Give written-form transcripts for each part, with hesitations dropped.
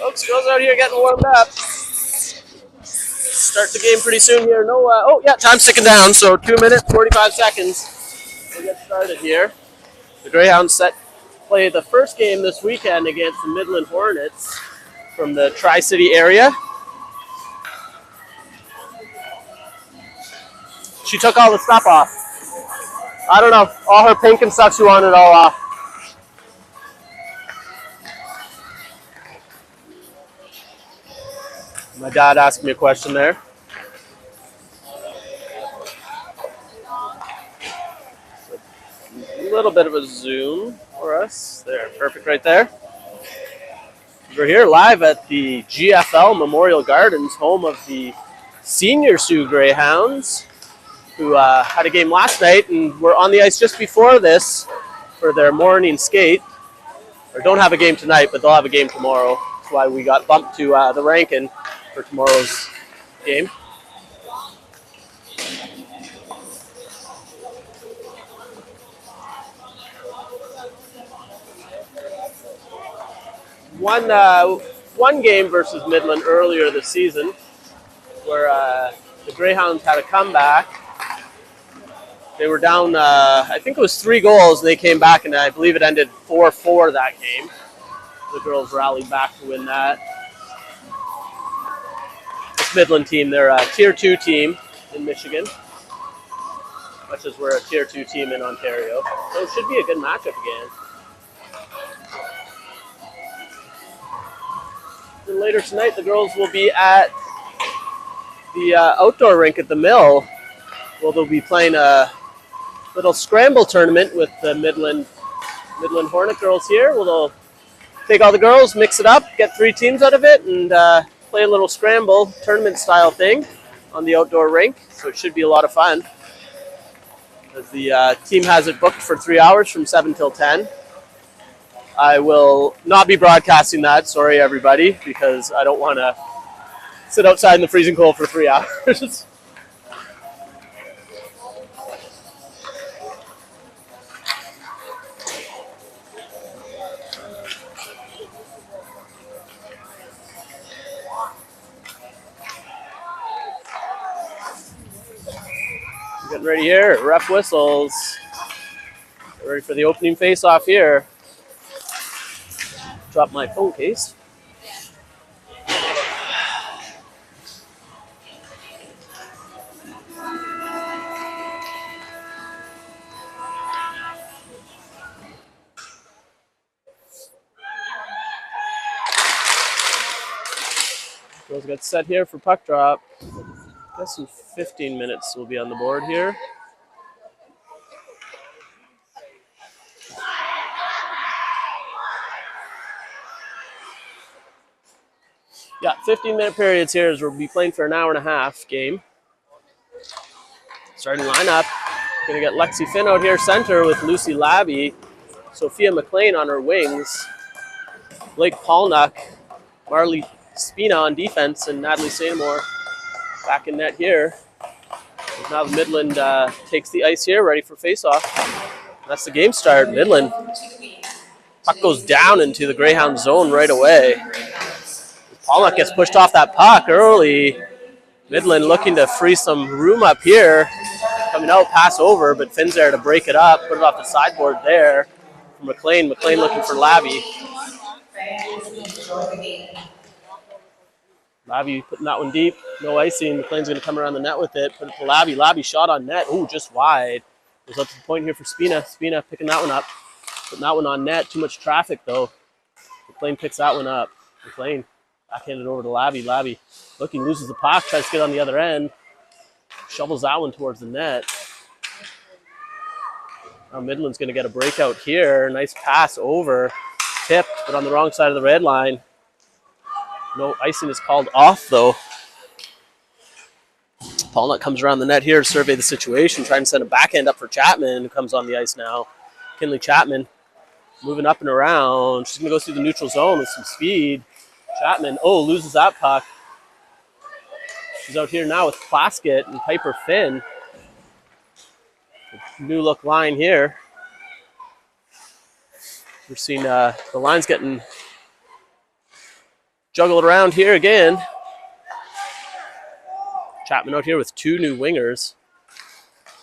Folks, girls out here getting warmed up. Start the game pretty soon here. No, oh yeah, time's ticking down, so 2 minutes, 45 seconds. We'll get started here. The Greyhounds set play the first game this weekend against the Midland Hornets from the Tri-City area. She took all the stuff off. I don't know, all her pink and stuff, she wanted it all off. My dad asked me a question there. A little bit of a zoom for us. There, perfect right there. We're here live at the GFL Memorial Gardens, home of the Senior Sioux Greyhounds, who had a game last night and were on the ice just before this for their morning skate. Or don't have a game tonight, but they'll have a game tomorrow. That's why we got bumped to the Rankin for tomorrow's game. One game versus Midland earlier this season where the Greyhounds had a comeback. They were down, I think it was 3 goals, and they came back, and I believe it ended 4-4 that game. The girls rallied back to win that. This Midland team, they're a Tier 2 team in Michigan, much as we're a Tier 2 team in Ontario. So it should be a good matchup again. And later tonight, the girls will be at the outdoor rink at the Mill. Well, they'll be playing a little scramble tournament with the Midland Hornet girls here. Well, they'll take all the girls, mix it up, get 3 teams out of it, and play a little scramble tournament style thing on the outdoor rink. So it should be a lot of fun. As the team has it booked for 3 hours from 7 till 10. I will not be broadcasting that, sorry everybody, because I don't want to sit outside in the freezing cold for 3 hours. Getting ready here, ref whistles. Get ready for the opening face-off here. Drop my phone case. Girls get set here for puck drop. I guess in 15 minutes we'll be on the board here. Yeah, 15-minute periods here as we'll be playing for an hour and a half game. Starting lineup. Going to get Lexi Finn out here center with Lucy Labby, Sophia McLean on her wings, Blake Paulnuck, Marley Spina on defense, and Natalie Sadamore back in net here. Now Midland takes the ice here, ready for face-off. That's the game start. Midland. Puck goes down into the Greyhound zone right away. Paulnuck gets pushed off that puck early. Midland looking to free some room up here. Coming out, pass over, but Finn's there to break it up, put it off the sideboard there. For McLean. McLean looking for Labby. Labby putting that one deep. No icing. McLean's going to come around the net with it. Put it to Labby. Labby shot on net. Ooh, just wide. Goes up to the point here for Spina. Spina picking that one up. Putting that one on net. Too much traffic, though. McLean picks that one up. McLean backhanded over to Labby. Labby looking, loses the puck. Tries to get on the other end. Shovels that one towards the net. Now Midland's going to get a breakout here. Nice pass over. Tipped, but on the wrong side of the red line. No icing is called off, though. Paulnuck comes around the net here to survey the situation, trying to send a backhand up for Chapman, who comes on the ice now. Kinley Chapman moving up and around. She's going to go through the neutral zone with some speed. Chapman, loses that puck. She's out here now with Plaskett and Piper Finn. New look line here. We're seeing the line's getting Juggle it around here again. Chapman out here with 2 new wingers.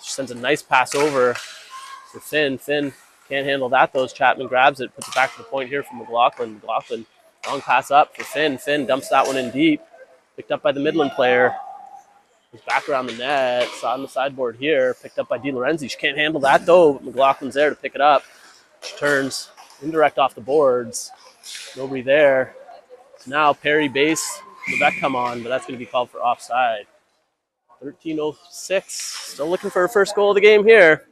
She sends a nice pass over for Finn. Finn can't handle that, though. Chapman grabs it, puts it back to the point here for McLaughlin. McLaughlin, long pass up for Finn. Finn dumps that one in deep. Picked up by the Midland player. Goes back around the net. Saw on the sideboard here. Picked up by DiLorenzi. She can't handle that, though. McLaughlin's there to pick it up. She turns indirect off the boards. Nobody there. So now Perry base. Levesque come on, but that's going to be called for offside. 13:06. Still looking for her first goal of the game here.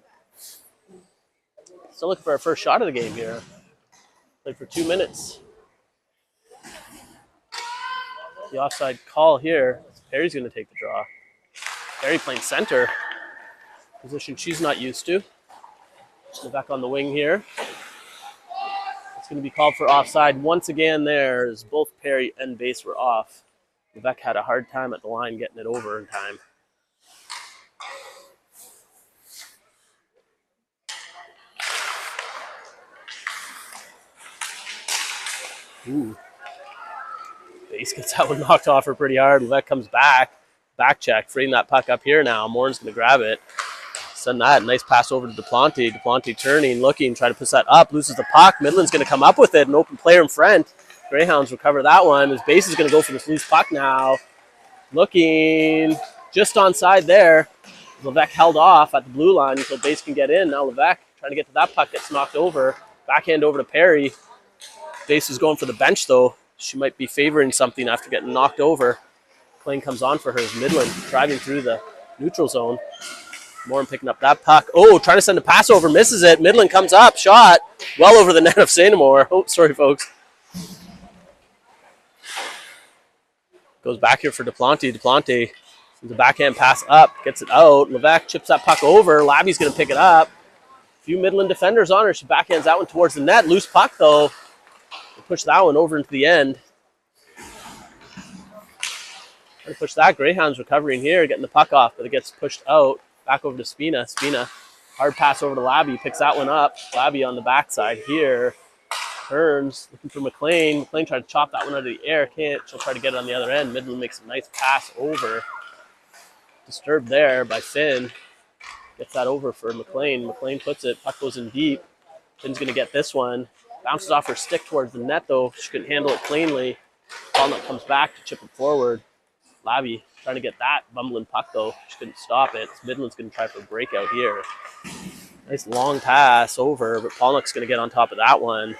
Still looking for our first shot of the game here. Played for 2 minutes. The offside call here. Perry's going to take the draw. Perry playing center. Position she's not used to. Go back on the wing here. It's going to be called for offside once again there, as both Perry and base were off. Levesque had a hard time at the line getting it over in time. Ooh. Base gets that one knocked off her pretty hard. Levesque comes back. Back check. Freeing that puck up here now. Morin's going to grab it. Send that. Nice pass over to Duplanty. Duplanty turning, looking, trying to push that up. Loses the puck. Midland's going to come up with it. An open player in front. Greyhounds recover that one. His base is going to go for this loose puck now. Looking just onside there. Levesque held off at the blue line until base can get in. Now Levesque trying to get to that puck, gets knocked over. Backhand over to Perry. Base is going for the bench, though. She might be favoring something after getting knocked over. Plane comes on for her as Midland driving through the neutral zone. Morin picking up that puck. Oh, trying to send a pass over, misses it. Midland comes up, shot. Well over the net of Sainamore. Oh, sorry, folks. Goes back here for Duplanty. Duplanty sends a backhand pass up, gets it out. Levesque chips that puck over. Labby's going to pick it up. A few Midland defenders on her. She backhands that one towards the net. Loose puck, though. Push that one over into the end. Trying to push that. Greyhounds recovering here, getting the puck off, but it gets pushed out. Back over to Spina. Spina, hard pass over to Labby, picks that one up. Labby on the backside here. Turns, looking for McLean. McLean tried to chop that one out of the air. Can't. She'll try to get it on the other end. Midland makes a nice pass over. Disturbed there by Finn. Gets that over for McLean. McLean puts it. Puck goes in deep. Finn's going to get this one. Bounces off her stick towards the net, though. She couldn't handle it cleanly. Polnuck comes back to chip it forward. Labby trying to get that bumbling puck, though. She couldn't stop it. Midland's going to try for a breakout here. Nice long pass over, but Polnuck's going to get on top of that one.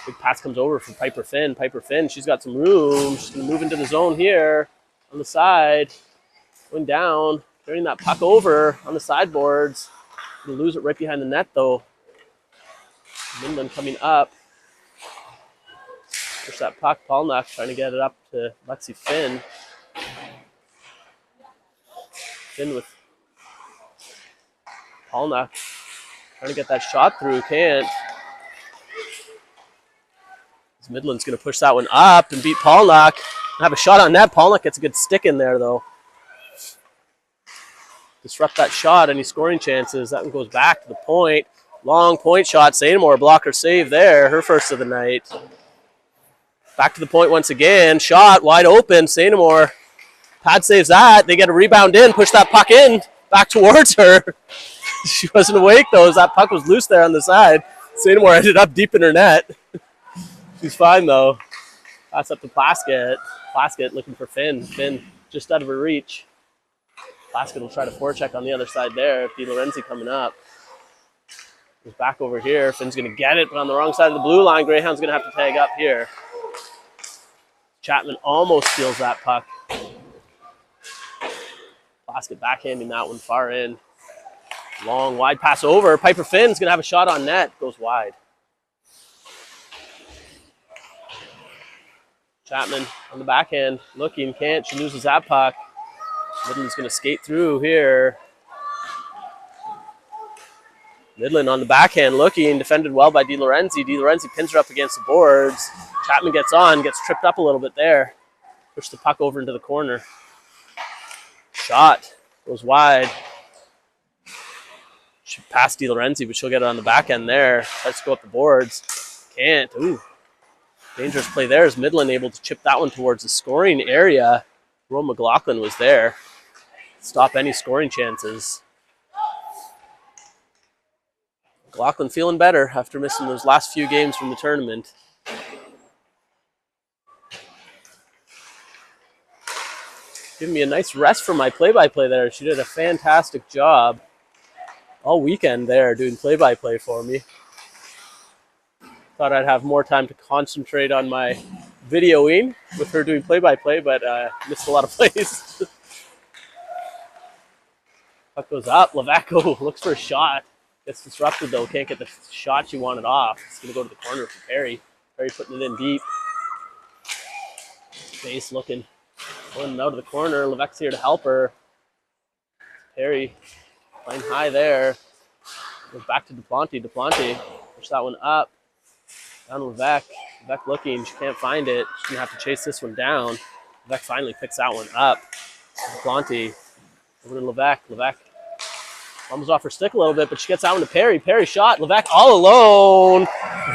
Big pass comes over from Piper Finn. Piper Finn, she's got some room. She's going to move into the zone here on the side. Going down, carrying that puck over on the sideboards. Going to lose it right behind the net, though. Midland coming up. Push that puck. Polnuck trying to get it up to Lexi Finn. Finn with Polnuck trying to get that shot through. Can't. Midland's going to push that one up and beat Polnuck. Have a shot on net. Polnuck gets a good stick in there, though. Disrupt that shot. Any scoring chances? That one goes back to the point. Long point shot. Sainamore blocker save there. Her first of the night. Back to the point once again. Shot wide open. Sainamore. Pad saves that. They get a rebound in. Push that puck in. Back towards her. She wasn't awake, though, as that puck was loose there on the side. Sainamore ended up deep in her net. She's fine, though. Pass up to Plaskett. Plaskett looking for Finn. Finn just out of her reach. Plaskett will try to forecheck on the other side there. DiLorenzi coming up. He's back over here. Finn's going to get it, but on the wrong side of the blue line. Greyhound's going to have to tag up here. Chapman almost steals that puck. Plaskett backhanding that one far in. Long, wide pass over. Piper Finn's going to have a shot on net. Goes wide. Chapman on the backhand, looking, can't. She loses that puck. Midland's going to skate through here. Midland on the backhand, looking, defended well by DiLorenzi. DiLorenzi pins her up against the boards. Chapman gets on, gets tripped up a little bit there. Push the puck over into the corner. Shot goes wide. She passed DiLorenzi, but she'll get it on the back end there. Tries to go up the boards. Can't. Ooh. Dangerous play there as Midland able to chip that one towards the scoring area. Roe McLaughlin was there. Stop any scoring chances. McLaughlin feeling better after missing those last few games from the tournament. Giving me a nice rest for my play-by-play there. She did a fantastic job all weekend there doing play-by-play for me. Thought I'd have more time to concentrate on my videoing with her doing play-by-play, but missed a lot of plays. Puck goes up. Levaco looks for a shot. Gets disrupted though. Can't get the shot she wanted off. It's going to go to the corner for Perry. Perry putting it in deep. Base looking. Going out of the corner. Levesque's here to help her. Perry playing high there. Goes back to Duplanty. Duplanty push that one up. Down to Levesque. Levesque looking. She can't find it. She's going to have to chase this one down. Levesque finally picks that one up. Duplanty over to Levesque. Levesque comes off her stick a little bit, but she gets that one to Perry. Perry shot. Levesque all alone.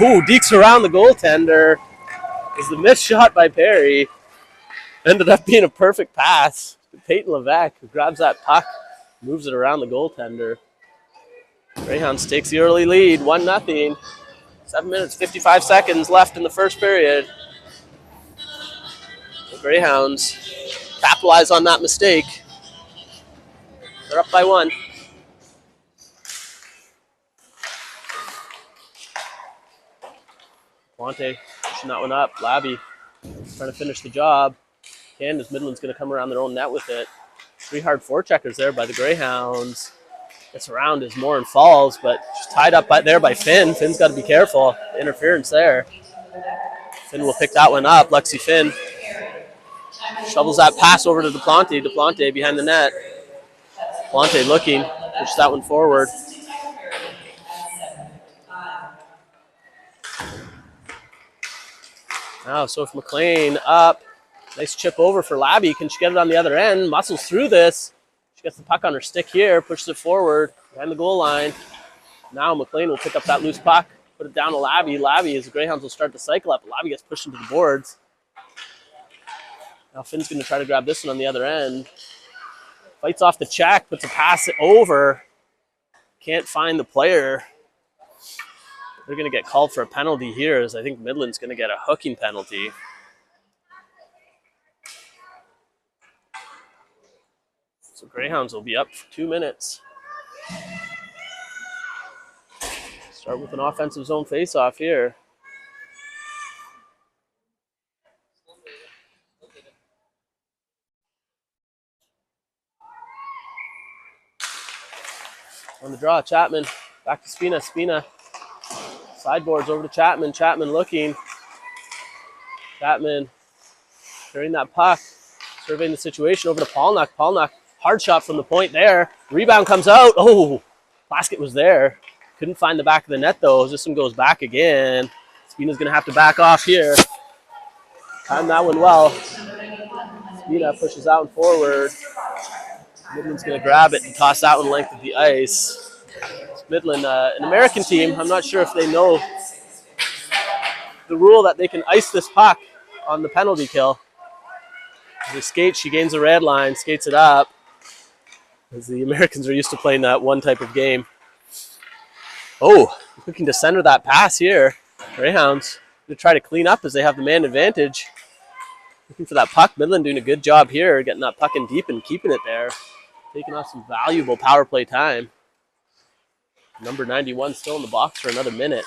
Ooh, dekes around the goaltender. Is the missed shot by Perry. Ended up being a perfect pass to Peyton Levesque, who grabs that puck, moves it around the goaltender. Greyhounds takes the early lead, 1-0. 7 minutes, 55 seconds left in the first period. The Greyhounds capitalize on that mistake. They're up by 1. Ponte pushing that one up. Labby trying to finish the job. Candace Midland's going to come around their own net with it. 3 hard forecheckers there by the Greyhounds. Gets around as Morin falls, but she's tied up there by Finn. Finn's got to be careful. Interference there. Finn will pick that one up. Lexi Finn shovels that pass over to Duplanty. Duplanty behind the net. Duplanty looking. Push that one forward. Now Sophie McLean up. Nice chip over for Labby. Can she get it on the other end? Muscles through this. She gets the puck on her stick here, pushes it forward behind the goal line. Now McLean will pick up that loose puck, put it down to Labby. Labby, as the Greyhounds will start to cycle up, Labby gets pushed into the boards. Now Finn's going to try to grab this one on the other end. Fights off the check, puts a pass over. Can't find the player. They're going to get called for a penalty here, as I think Midland's going to get a hooking penalty. So Greyhounds will be up for 2 minutes. Start with an offensive zone faceoff here. On the draw, Chapman. Back to Spina. Spina. Sideboards over to Chapman. Chapman looking. Chapman carrying that puck. Surveying the situation over to Polnock. Polnock. Hard shot from the point there. Rebound comes out. Oh, Plaskett was there. Couldn't find the back of the net, though. This one goes back again. Spina's going to have to back off here. Timed that one well. Spina pushes that one forward. Midland's going to grab it and toss that one length of the ice. It's Midland, an American team. I'm not sure if they know the rule that they can ice this puck on the penalty kill. The skate, she gains a red line, skates it up. As the Americans are used to playing that one type of game. Oh, looking to center that pass here. Greyhounds going to try to clean up as they have the man advantage. Looking for that puck. Midland doing a good job here, getting that puck in deep and keeping it there. Taking off some valuable power play time. Number 91 still in the box for another minute.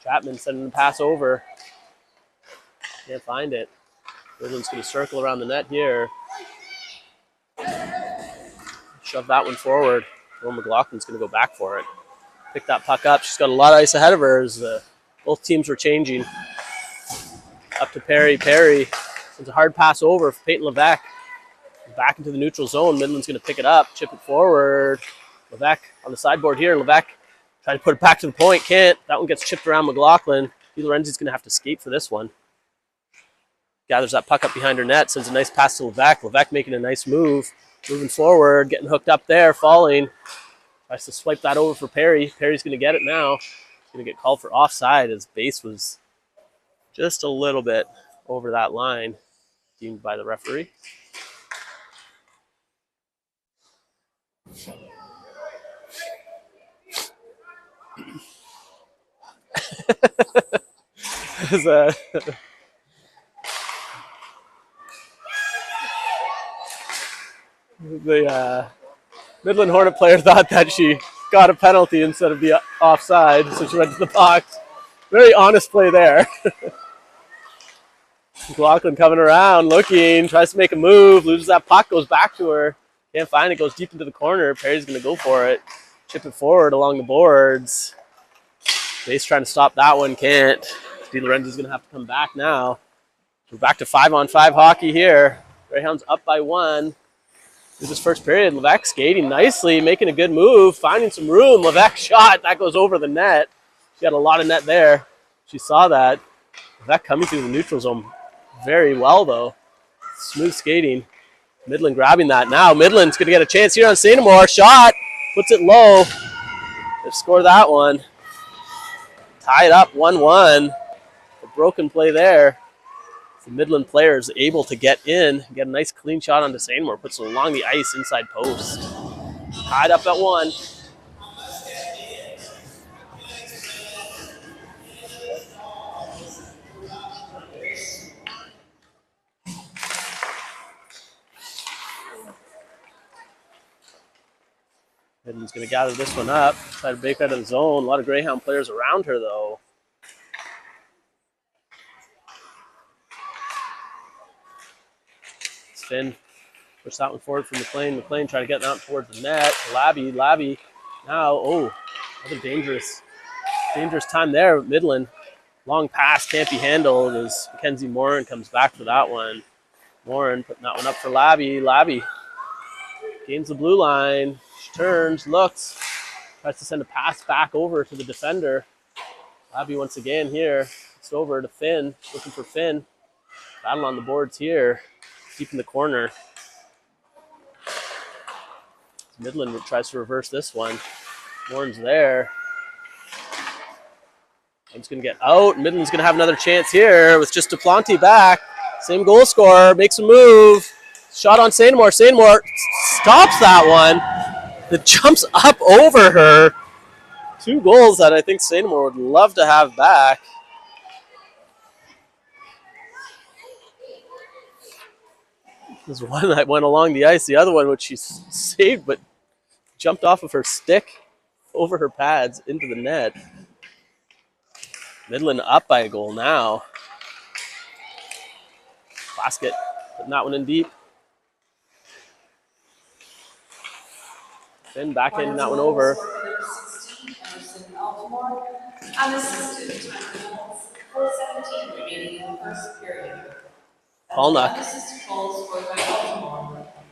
Chapman sending the pass over. Can't find it. Midland's going to circle around the net here. Shove that one forward. Will McLaughlin's going to go back for it. Pick that puck up. She's got a lot of ice ahead of her as both teams were changing. Up to Perry. Perry sends a hard pass over for Peyton Levesque. Back into the neutral zone. Midland's going to pick it up, chip it forward. Levesque on the sideboard here. Levesque trying to put it back to the point. Can't. That one gets chipped around McLaughlin. Lorenzi's going to have to skate for this one. Gathers that puck up behind her net. Sends a nice pass to Levesque. Levesque making a nice move. Moving forward, getting hooked up there, falling. Tries to swipe that over for Perry. Perry's going to get it now. He's going to get called for offside as base was Just a little bit over that line, deemed by the referee. The Midland Hornet player thought that she got a penalty instead of the offside, so she went to the box. Very honest play there. McLaughlin coming around, looking, tries to make a move, loses that puck, goes back to her. Can't find it, goes deep into the corner. Perry's going to go for it. Chip it forward along the boards. Base trying to stop that one, can't. DiLorenzo's going to have to come back now. We're back to 5-on-5 hockey here. Greyhounds up by 1. This is first period. Levesque skating nicely, making a good move, finding some room. Levesque shot, that goes over the net. She had a lot of net there. She saw that. Levesque coming through the neutral zone very well, though. Smooth skating. Midland grabbing that now. Midland's going to get a chance here on St. Amour. Shot, puts it low. They've scored that one. Tie it up 1-1. A broken play there. The Midland player is able to get in, get a nice clean shot onto St. Amour, puts it along the ice inside post. Tied up at 1. Midland's going to gather this one up, try to break out of the zone. A lot of Greyhound players around her, though. Finn push that one forward from McLean. McLean trying to get that towards the net. Labby now, another dangerous time there. Midland, long pass, can't be handled as Mackenzie Morin comes back for that one. Morin putting that one up for Labby. Labby gains the blue line. She turns, looks, tries to send a pass back over to the defender. Labby once again here. It's over to Finn, looking for Finn. Battle on the boards here. Deep in the corner. Midland tries to reverse this one. Warren's there. Midland's going to get out. Midland's going to have another chance here with just Duplanty back. Same goal scorer. Makes a move. Shot on St. Amour. St. Amour stops that one. It jumps up over her. 2 goals that I think St. Amour would love to have back. There's one that went along the ice. The other one, which she saved, but jumped off of her stick over her pads into the net. Midland up by a goal now. Basket, putting that one in deep. Finn back in that one over. Paulnuck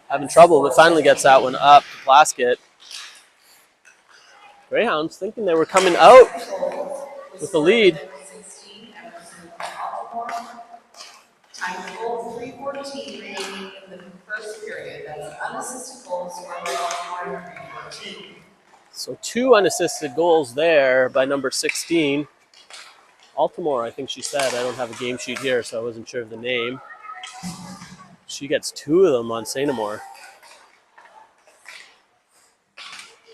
having trouble, but finally gets that one up to Plaskett. Greyhounds thinking they were coming out with the lead. Time goal 3:14 remaining in the first period. That's an unassisted goal scored by Baltimore 3:14. So 2 unassisted goals there by number 16. Altamore, I think she said. I don't have a game sheet here, so I wasn't sure of the name. She gets 2 of them on St. Amour.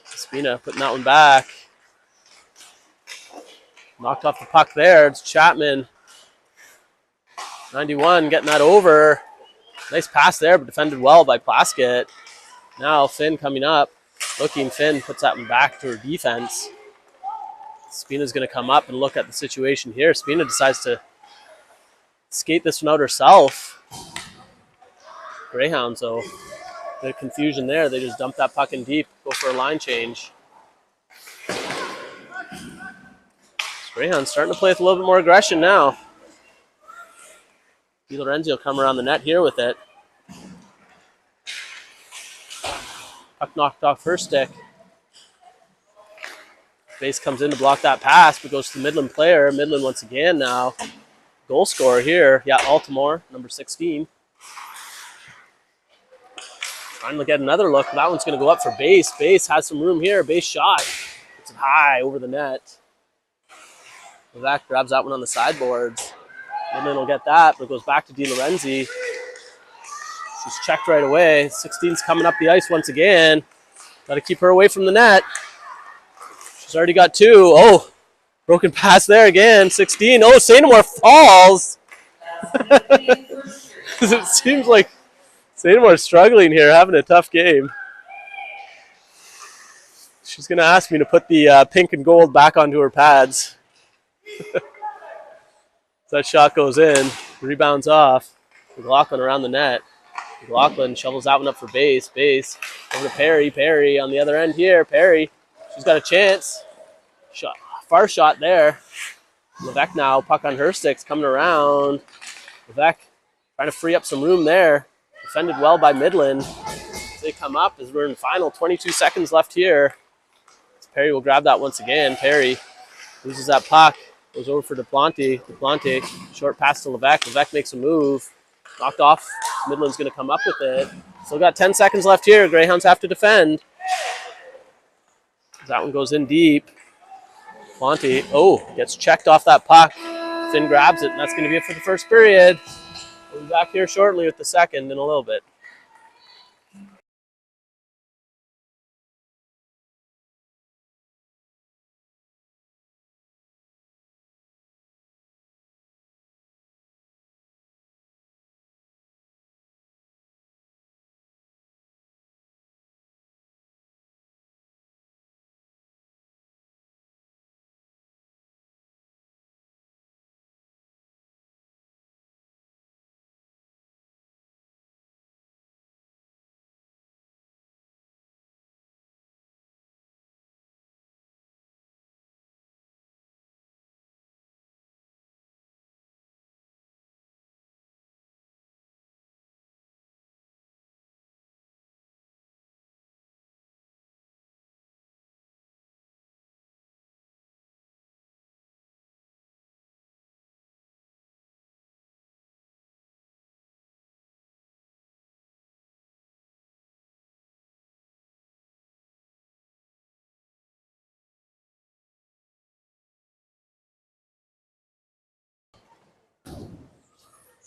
Spina putting that one back. Knocked off the puck there. It's Chapman. 91 getting that over. Nice pass there, but defended well by Plaskett. Now Finn coming up. Looking, Finn puts that one back to her defense. Spina's going to come up and look at the situation here. Spina decides to skate this one out herself. Greyhounds, though, bit of confusion there. They just dump that puck in deep, go for a line change. Greyhounds starting to play with a little bit more aggression now. DiLorenzo will come around the net here with it. Puck knocked off her stick. Base comes in to block that pass, but goes to the Midland player. Midland once again now. Goal scorer here. Yeah, Altamore, number 16. Trying to get another look. That one's going to go up for Base. Base has some room here. Base shot. It's high over the net. That grabs that one on the sideboards. Midland will get that, but it goes back to DiLorenzi. She's checked right away. 16's coming up the ice once again. Got to keep her away from the net. She's already got 2. Oh, broken pass there again. 16. Oh, Sainamore falls. It seems like Sainamore's struggling here, having a tough game. She's going to ask me to put the pink and gold back onto her pads. That shot goes in, rebounds off. McLaughlin around the net. McLaughlin shovels that one up for base. Over to Perry. Perry on the other end here. Perry, she's got a chance. Shot, far shot there. Levesque now, puck on her sticks, coming around. Levesque trying to free up some room there. Defended well by Midland. They come up as we're in the final 22 seconds left here. Perry will grab that once again. Perry loses that puck. Goes over for Duplanty. Duplanty, short pass to Levesque. Levesque makes a move. Knocked off. Midland's going to come up with it. Still got 10 seconds left here. Greyhounds have to defend. That one goes in deep. Duplanty, gets checked off that puck. Finn grabs it, and that's going to be it for the first period. We'll be back here shortly with the second in a little bit.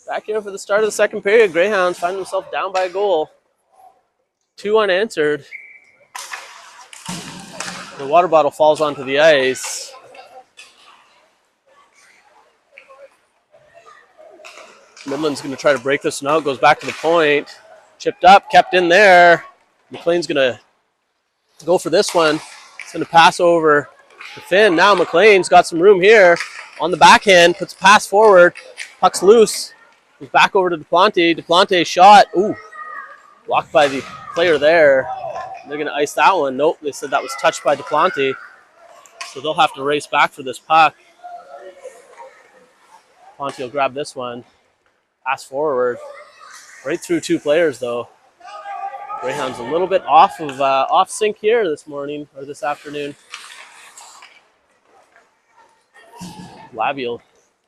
Back here for the start of the second period. Greyhounds find themselves down by a goal. 2 unanswered. The water bottle falls onto the ice. Midland's going to try to break this one out. Goes back to the point. Chipped up, kept in there. McLean's going to go for this one. It's going to pass over to Finn. Now McLean's got some room here. On the backhand, puts a pass forward. Puck's loose. Goes back over to Duplanty. Duplanty shot. Ooh. Blocked by the player there. They're going to ice that one. Nope, they said that was touched by Duplanty. So they'll have to race back for this puck. Duplanty will grab this one. Pass forward. Right through 2 players, though. Greyhounds a little bit off sync here this morning, or this afternoon. Labby will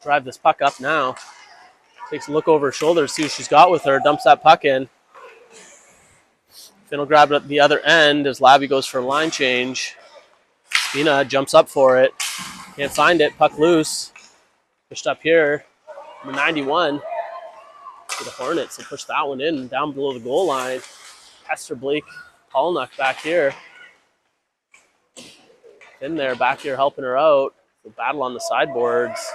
drive this puck up now. Takes a look over her shoulder to see what she's got with her. Dumps that puck in. Finn will grab it at the other end as Labby goes for a line change. Spina jumps up for it. Can't find it. Puck loose. Pushed up here. Number 91 to the Hornets. They push that one in down below the goal line. Esther Blake Polnuck back here. In there, back here helping her out. The battle on the sideboards.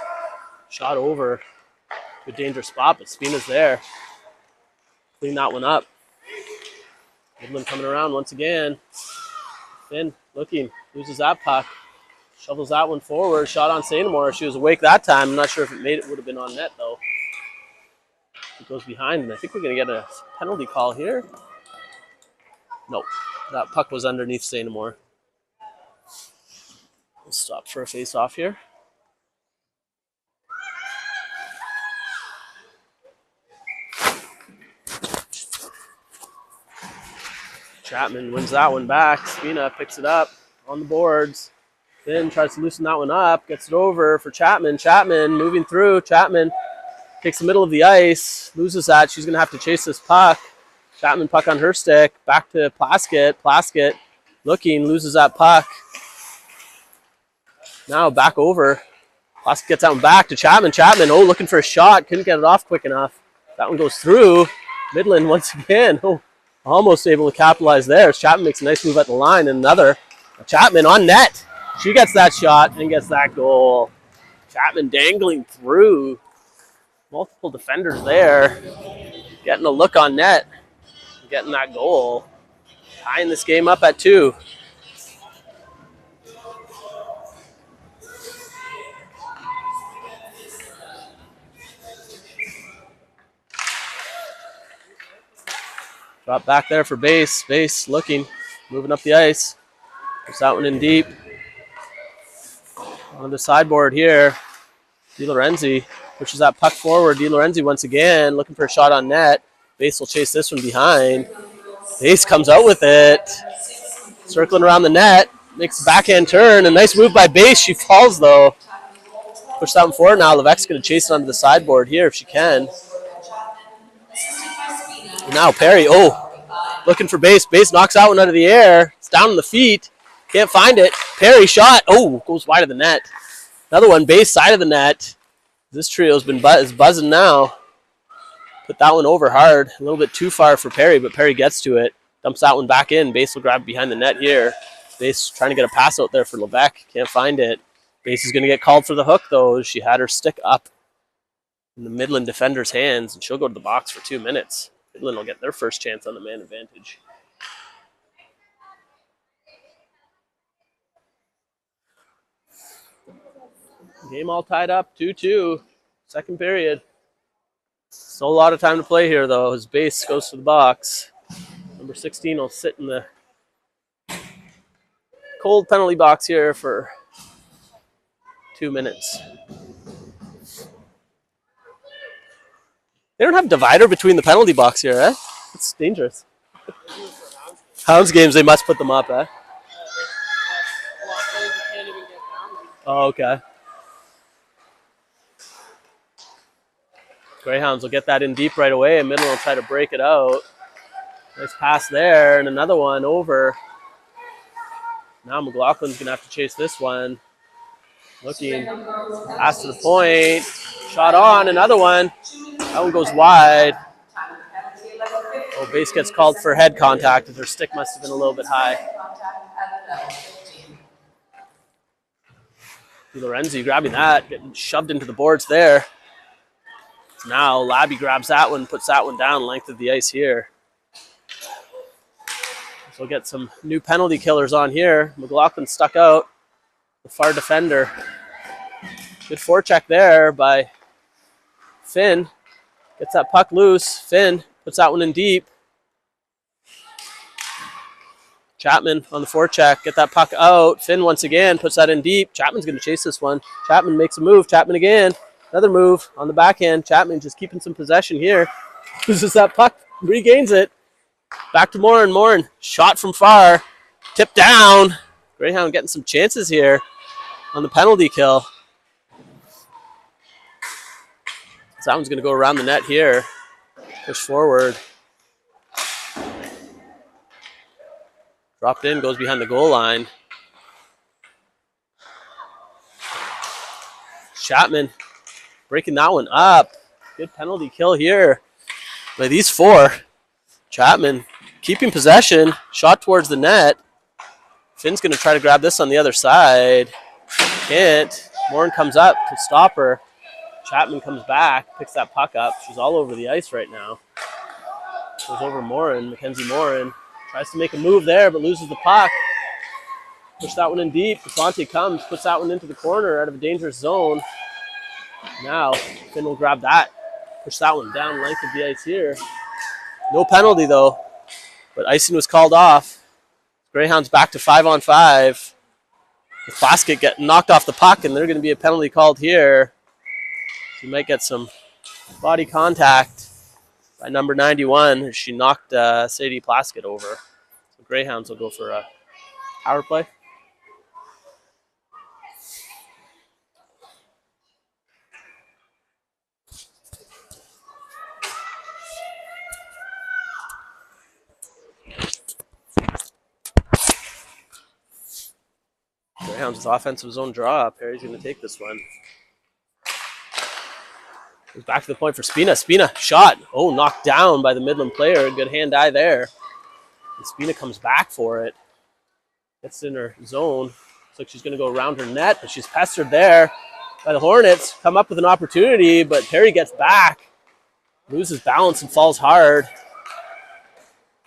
Shot over. Good dangerous spot, but Spina's there. Clean that one up. Midland coming around once again. Finn looking, loses that puck. Shovels that one forward. Shot on Sainamore. She was awake that time. I'm not sure if it made it. Would have been on net though. It goes behind, and I think we're going to get a penalty call here. Nope, that puck was underneath Sainamore. We'll stop for a face-off here. Chapman wins that one back. Spina picks it up on the boards. Then tries to loosen that one up. Gets it over for Chapman. Chapman moving through. Chapman takes the middle of the ice. Loses that. She's going to have to chase this puck. Chapman puck on her stick. Back to Plaskett. Plaskett looking. Loses that puck. Now back over. Plaskett gets that one back to Chapman. Chapman, oh, looking for a shot. Couldn't get it off quick enough. That one goes through. Midland once again. Oh, almost able to capitalize there. Chapman makes a nice move at the line. And another. Chapman on net. She gets that shot and gets that goal. Chapman dangling through. Multiple defenders there. Getting a look on net. Getting that goal. Tying this game up at 2. Drop back there for Base. Base looking, moving up the ice. Puts that one in deep. On the sideboard here, DiLorenzi pushes that puck forward. DiLorenzi once again looking for a shot on net. Base will chase this one behind. Base comes out with it. Circling around the net. Makes a backhand turn. A nice move by Base. She falls though. Push that one forward now. Levesque's going to chase it onto the sideboard here if she can. Now Perry, looking for Base. Base knocks that one out of the air. It's down on the feet. Can't find it. Perry shot. Oh, goes wide of the net. Another one, Base side of the net. This trio's been buzzing now. Put that one over hard. A little bit too far for Perry, but Perry gets to it. Dumps that one back in. Base will grab behind the net here. Base trying to get a pass out there for Levesque. Can't find it. Base is going to get called for the hook, though. She had her stick up in the Midland defender's hands, and she'll go to the box for 2 minutes. Midland will get their first chance on the man advantage. Game all tied up, 2-2, second period. Still a lot of time to play here, though, as Base goes to the box. Number 16 will sit in the cold penalty box here for 2 minutes. They don't have divider between the penalty box here, eh? It's dangerous. Hounds games, they must put them up, eh? Oh, okay. Greyhounds will get that in deep right away, and Midland will try to break it out. Nice pass there, and another one over. Now McLaughlin's going to have to chase this one. Looking, pass to the point. Shot on, another one. That one goes wide. Oh, Base gets called for head contact, as her stick must have been a little bit high. DiLorenzi grabbing that, getting shoved into the boards there. Now Labby grabs that one, puts that one down length of the ice here. So we'll get some new penalty killers on here. McLaughlin stuck out, the far defender. Good forecheck there by Finn. Gets that puck loose. Finn puts that one in deep. Chapman on the forecheck. Get that puck out. Finn once again puts that in deep. Chapman's going to chase this one. Chapman makes a move. Chapman again. Another move on the backhand. Chapman just keeping some possession here. Loses that puck. Regains it. Back to Morin. Morin. Shot from far. Tipped down. Greyhound getting some chances here on the penalty kill. So that one's going to go around the net here. Push forward. Dropped in, goes behind the goal line. Chapman breaking that one up. Good penalty kill here by these four. Chapman keeping possession. Shot towards the net. Finn's going to try to grab this on the other side. Can't. Morin comes up to stop her. Chapman comes back, picks that puck up. She's all over the ice right now. Goes over Morin, Mackenzie Morin. Tries to make a move there, but loses the puck. Push that one in deep. Desante comes, puts that one into the corner out of a dangerous zone. Now, Finn will grab that. Push that one down length of the ice here. No penalty, though. But icing was called off. Greyhounds back to 5-on-5. The Plaskett get knocked off the puck, and there's going to be a penalty called here. You might get some body contact by number 91. She knocked Sadie Plaskett over. So Greyhounds will go for a power play. Greyhounds with offensive zone draw. Perry's going to take this one. Goes back to the point for Spina. Spina, shot. Oh, knocked down by the Midland player. Good hand-eye there. And Spina comes back for it. Gets in her zone. Looks like she's going to go around her net, but she's pestered there by the Hornets. Come up with an opportunity, but Perry gets back. Loses balance and falls hard.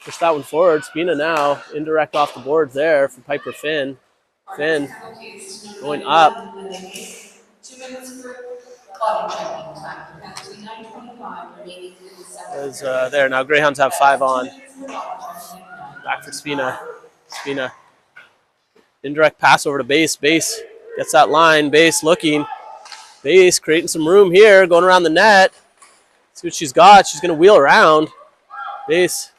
Push that one forward. Spina now. Indirect off the boards there for Piper Finn. Finn going up. 2 minutes for body checking time. Penalty 9:25 remaining through the second. Is there now. Greyhounds have 5 on. Back for Spina. Spina. Indirect pass over to Base. Base gets that line. Base looking. Base creating some room here. Going around the net. See what she's got. She's going to wheel around. Base.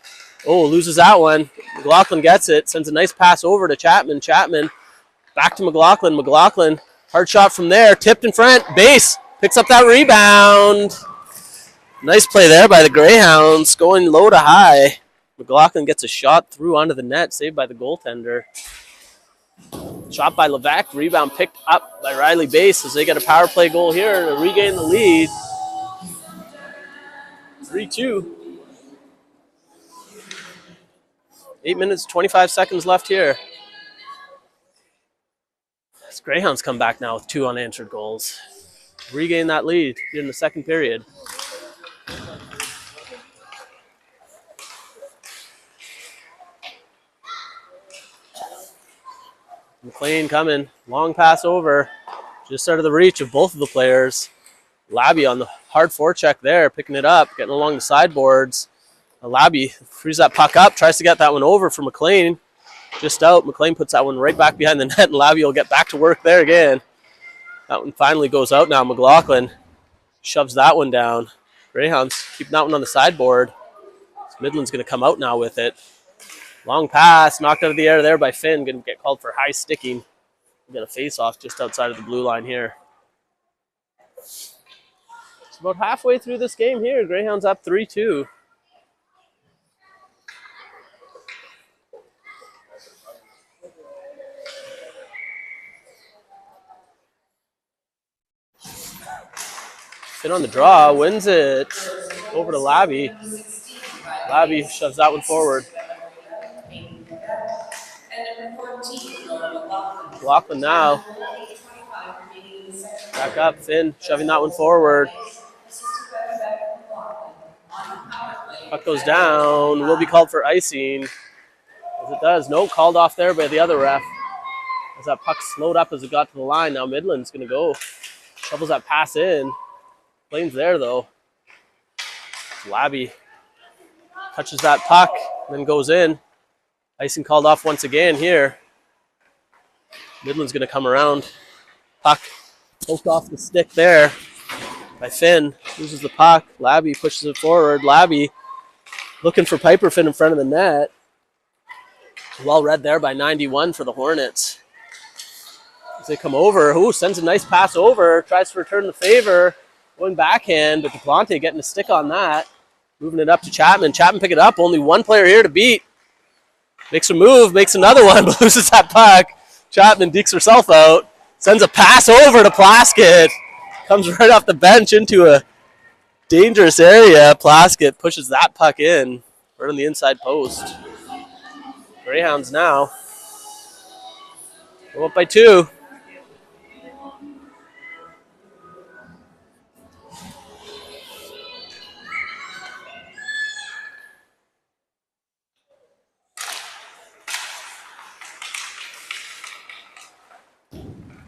Oh, loses that one. McLaughlin gets it. Sends a nice pass over to Chapman. Chapman back to McLaughlin. McLaughlin. Hard shot from there. Tipped in front. Base picks up that rebound. Nice play there by the Greyhounds. Going low to high. McLaughlin gets a shot through onto the net. Saved by the goaltender. Shot by Levesque. Rebound picked up by Riley Base as they get a power play goal here to regain the lead. 3-2. 8 minutes, 25 seconds left here. As Greyhounds come back now with 2 unanswered goals. Regain that lead in the second period. McLean coming. Long pass over. Just out of the reach of both of the players. Labby on the hard forecheck there, picking it up, getting along the sideboards. Labby frees that puck up, tries to get that one over for McLean. Just out. McLean puts that one right back behind the net, and Labby will get back to work there again. That one finally goes out now. McLaughlin shoves that one down. Greyhounds keeping that one on the sideboard. Midland's going to come out now with it. Long pass, knocked out of the air there by Finn. Going to get called for high sticking. We got a face-off just outside of the blue line here. It's about halfway through this game here. Greyhounds up 3-2. Finn on the draw, wins it over to Labby. Labby shoves that one forward. McLaughlin now. Back up, Finn shoving that one forward. Puck goes down, will be called for icing. As it does, no, called off there by the other ref. As that puck slowed up as it got to the line, now Midland's going to go. Shovels that pass in. Lane's there though. Labby touches that puck, then goes in. Icing called off once again here. Midland's going to come around. Puck poked off the stick there by Finn. Loses the puck. Labby pushes it forward. Labby looking for Piper Finn in front of the net. Well read there by 91 for the Hornets. As they come over, sends a nice pass over. Tries to return the favor. Going backhand, but DePlante getting a stick on that. Moving it up to Chapman. Chapman pick it up. Only one player here to beat. Makes a move, makes another one, but loses that puck. Chapman dekes herself out. Sends a pass over to Plaskett. Comes right off the bench into a dangerous area. Plaskett pushes that puck in. Right on the inside post. Greyhounds now. Go up by 2.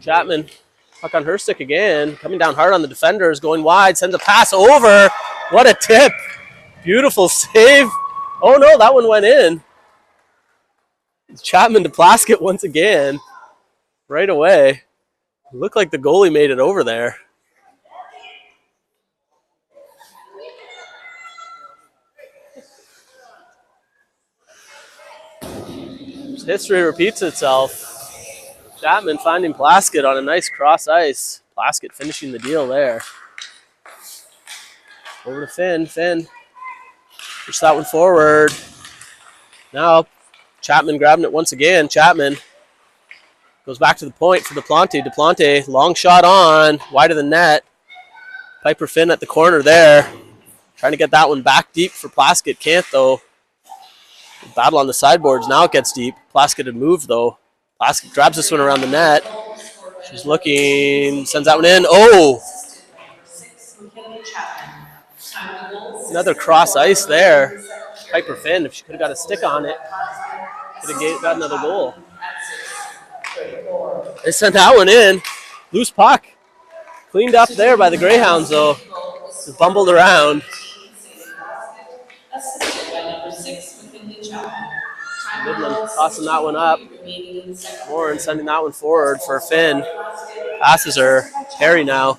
Chapman, puck on her stick again. Coming down hard on the defenders, going wide, sends a pass over. What a tip. Beautiful save. Oh no, that one went in. It's Chapman to Plaskett once again. Right away. Looked like the goalie made it over there. History repeats itself. Chapman finding Plaskett on a nice cross ice. Plaskett finishing the deal there. Over to Finn. Finn push that one forward. Now Chapman grabbing it once again. Chapman goes back to the point for DePlante. DePlante, long shot on, wide of the net. Piper Finn at the corner there. Trying to get that one back deep for Plaskett. Can't, though. Battle on the sideboards. Now it gets deep. Plaskett had moved, though. Plaskett grabs this one around the net. She's looking. Sends that one in. Oh! Another cross ice there. Piper Finn, if she could have got a stick on it, could have got another goal. They sent that one in. Loose puck. Cleaned up there by the Greyhounds, though. Just bumbled around. Midland tossing that one up. Warren sending that one forward for Finn. Passes her. Perry now.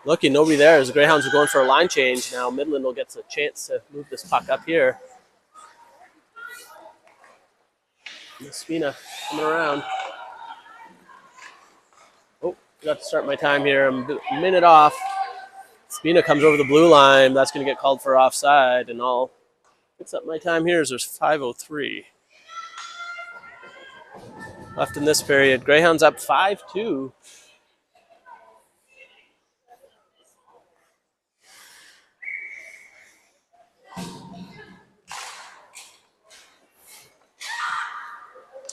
Looking, nobody there as the Greyhounds are going for a line change. Now Midland will get a chance to move this puck up here. Spina coming around. Oh, got to start my time here. I'm a minute off. Spina comes over the blue line. That's going to get called for offside, and I'll fix up my time here as there's 5:03 left in this period. Greyhounds up 5-2.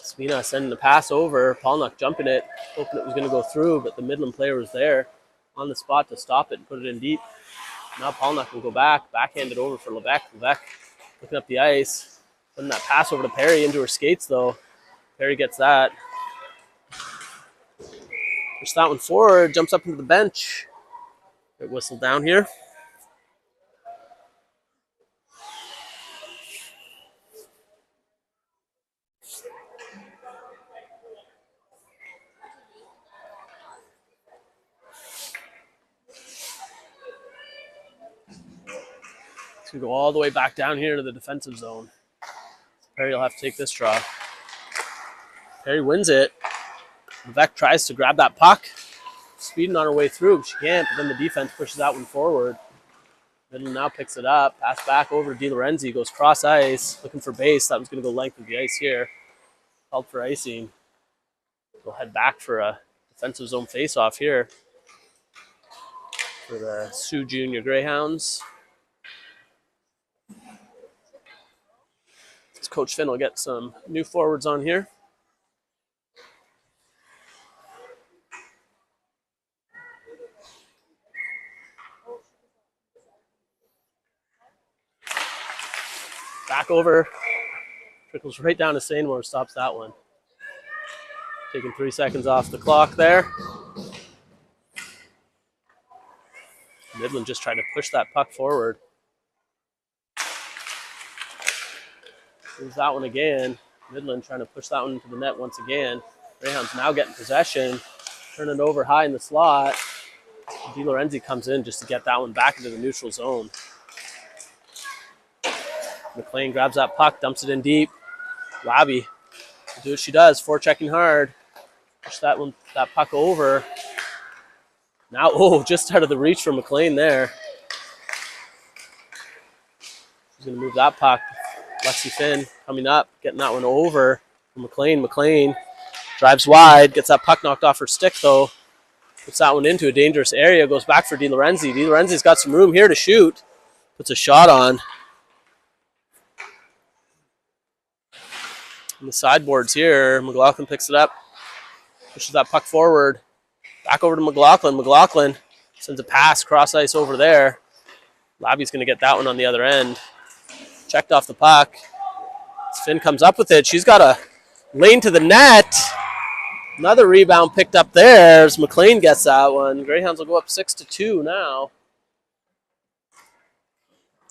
Spina sending the pass over. Paulnuck jumping it, hoping it was going to go through, but the Midland player was there on the spot to stop it and put it in deep. Now Paulnuck will go backhand it over for Levesque. Levesque looking up the ice, putting that pass over to Perry into her skates, though. Perry gets that. Push that one forward, jumps up into the bench. Get whistled down here. It's going to go all the way back down here to the defensive zone. Perry will have to take this draw. Perry wins it. Levesque tries to grab that puck. Speeding on her way through, but she can't. But then the defense pushes that one forward. Midland now picks it up. Pass back over to De Lorenzi. Goes cross ice. Looking for base. That was going to go length of the ice here. Called for icing. We'll head back for a defensive zone face-off here for the Sioux Junior Greyhounds. Coach Finn will get some new forwards on here. Back over. Trickles right down to Sainmore, stops that one. Taking 3 seconds off the clock there. Midland just trying to push that puck forward. Lose that one again. Midland trying to push that one into the net once again. Greyhounds now getting possession. Turn it over high in the slot. De Lorenzi comes in just to get that one back into the neutral zone. McLean grabs that puck, dumps it in deep. Labby do what she does, forechecking hard. Push that puck over. Now, just out of the reach for McLean there. She's going to move that puck. Lexi Finn coming up, getting that one over for McLean. McLean drives wide, gets that puck knocked off her stick, though. Puts that one into a dangerous area, goes back for De Lorenzi. De Lorenzi's got some room here to shoot. Puts a shot on. On the sideboards here, McLaughlin picks it up. Pushes that puck forward. Back over to McLaughlin. McLaughlin sends a pass, cross ice over there. Labby's going to get that one on the other end. Checked off the puck. Finn comes up with it. She's got a lane to the net. Another rebound picked up there as McLean gets that one. Greyhounds will go up 6-2 now.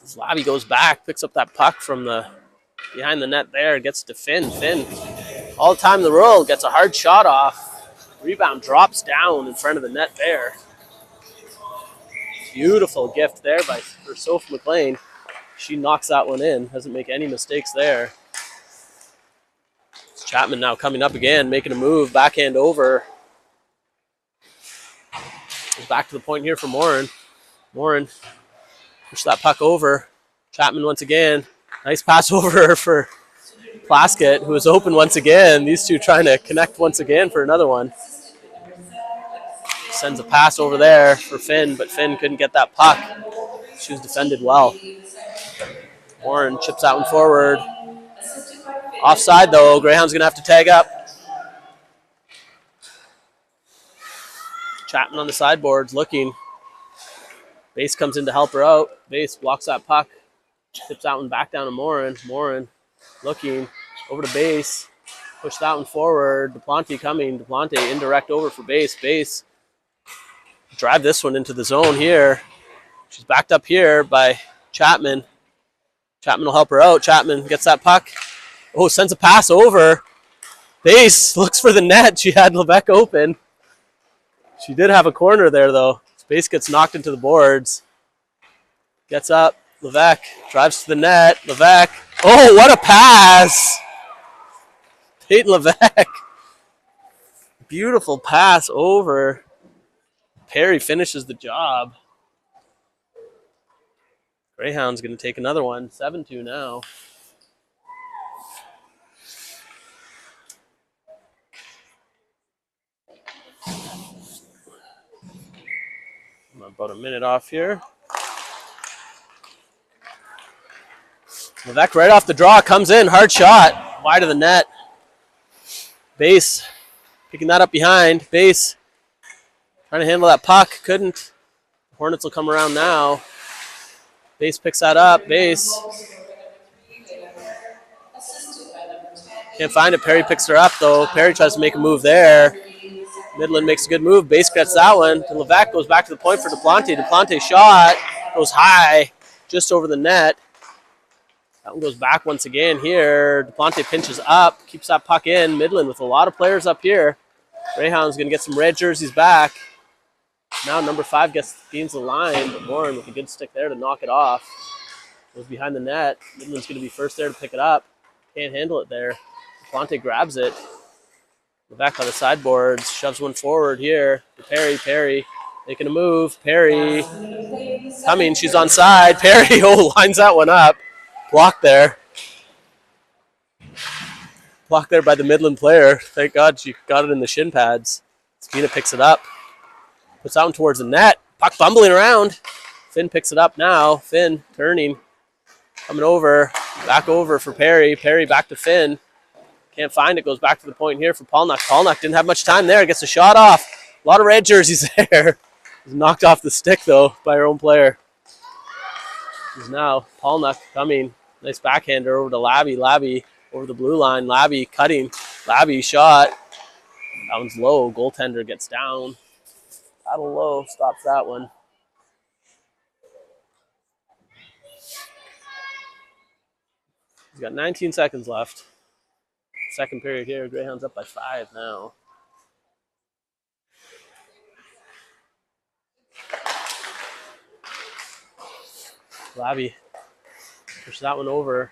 As Labby goes back, picks up that puck from the behind the net there, gets to Finn. Finn, all the time in the world, gets a hard shot off. Rebound drops down in front of the net there. Beautiful gift there for Sophie McLean. She knocks that one in, doesn't make any mistakes there. It's Chapman now coming up again, making a move, backhand over. Goes back to the point here for Morin. Morin push that puck over. Chapman once again. Nice pass over for Plaskett, who is open once again. These two trying to connect once again for another one. sends a pass over there for Finn, but Finn couldn't get that puck. She was defended well. Warren chips that one forward. Offside, though. Greyhound's going to have to tag up. Chapman on the sideboards looking. Base comes in to help her out. Base blocks that puck. Tips that one back down to Morin. Morin looking over to Base. Push that one forward. Duplanty coming. Duplanty indirect over for Base. Base drive this one into the zone here. She's backed up here by Chapman. Chapman will help her out. Chapman gets that puck. Oh, sends a pass over. Base looks for the net. She had Levesque open. She did have a corner there, though. Base gets knocked into the boards. Gets up. Levesque drives to the net. Levesque. Oh, what a pass! Peyton Levesque. Beautiful pass over. Perry finishes the job. Greyhound's going to take another one. 7-2 now. I'm about a minute off here. Levesque right off the draw comes in. Hard shot. Wide of the net. Base picking that up behind. Base trying to handle that puck. Couldn't. Hornets will come around now. Base picks that up. Base. Can't find it. Perry picks her up, though. Perry tries to make a move there. Midland makes a good move. Base gets that one. And Levesque goes back to the point for Duplanty. Duplante's shot goes high, just over the net. That one goes back once again here. Duplanty pinches up, keeps that puck in. Midland with a lot of players up here. Greyhound's going to get some red jerseys back. Now number 5 gains the line, but Warren with a good stick there to knock it off. Goes behind the net. Midland's going to be first there to pick it up. Can't handle it there. Duplanty grabs it. Back on the sideboards, shoves one forward here to Perry. Perry making a move. Perry coming. She's on side. Perry, lines that one up. Blocked there. Blocked there by the Midland player. Thank God she got it in the shin pads. Spina picks it up. Puts that one towards the net. Puck bumbling around. Finn picks it up now. Finn turning. Coming over. Back over for Perry. Perry back to Finn. Can't find it. Goes back to the point here for Polnuck. Polnuck didn't have much time there. Gets a shot off. A lot of red jerseys there. Was knocked off the stick, though, by her own player. Is now Polnuck coming. Nice backhander over to Labby. Labby over the blue line. Labby cutting. Labby shot. That one's low. Goaltender gets down. Battle low. Stops that one. He's got 19 seconds left. Second period here. Greyhounds up by 5 now. Labby pushes that one over.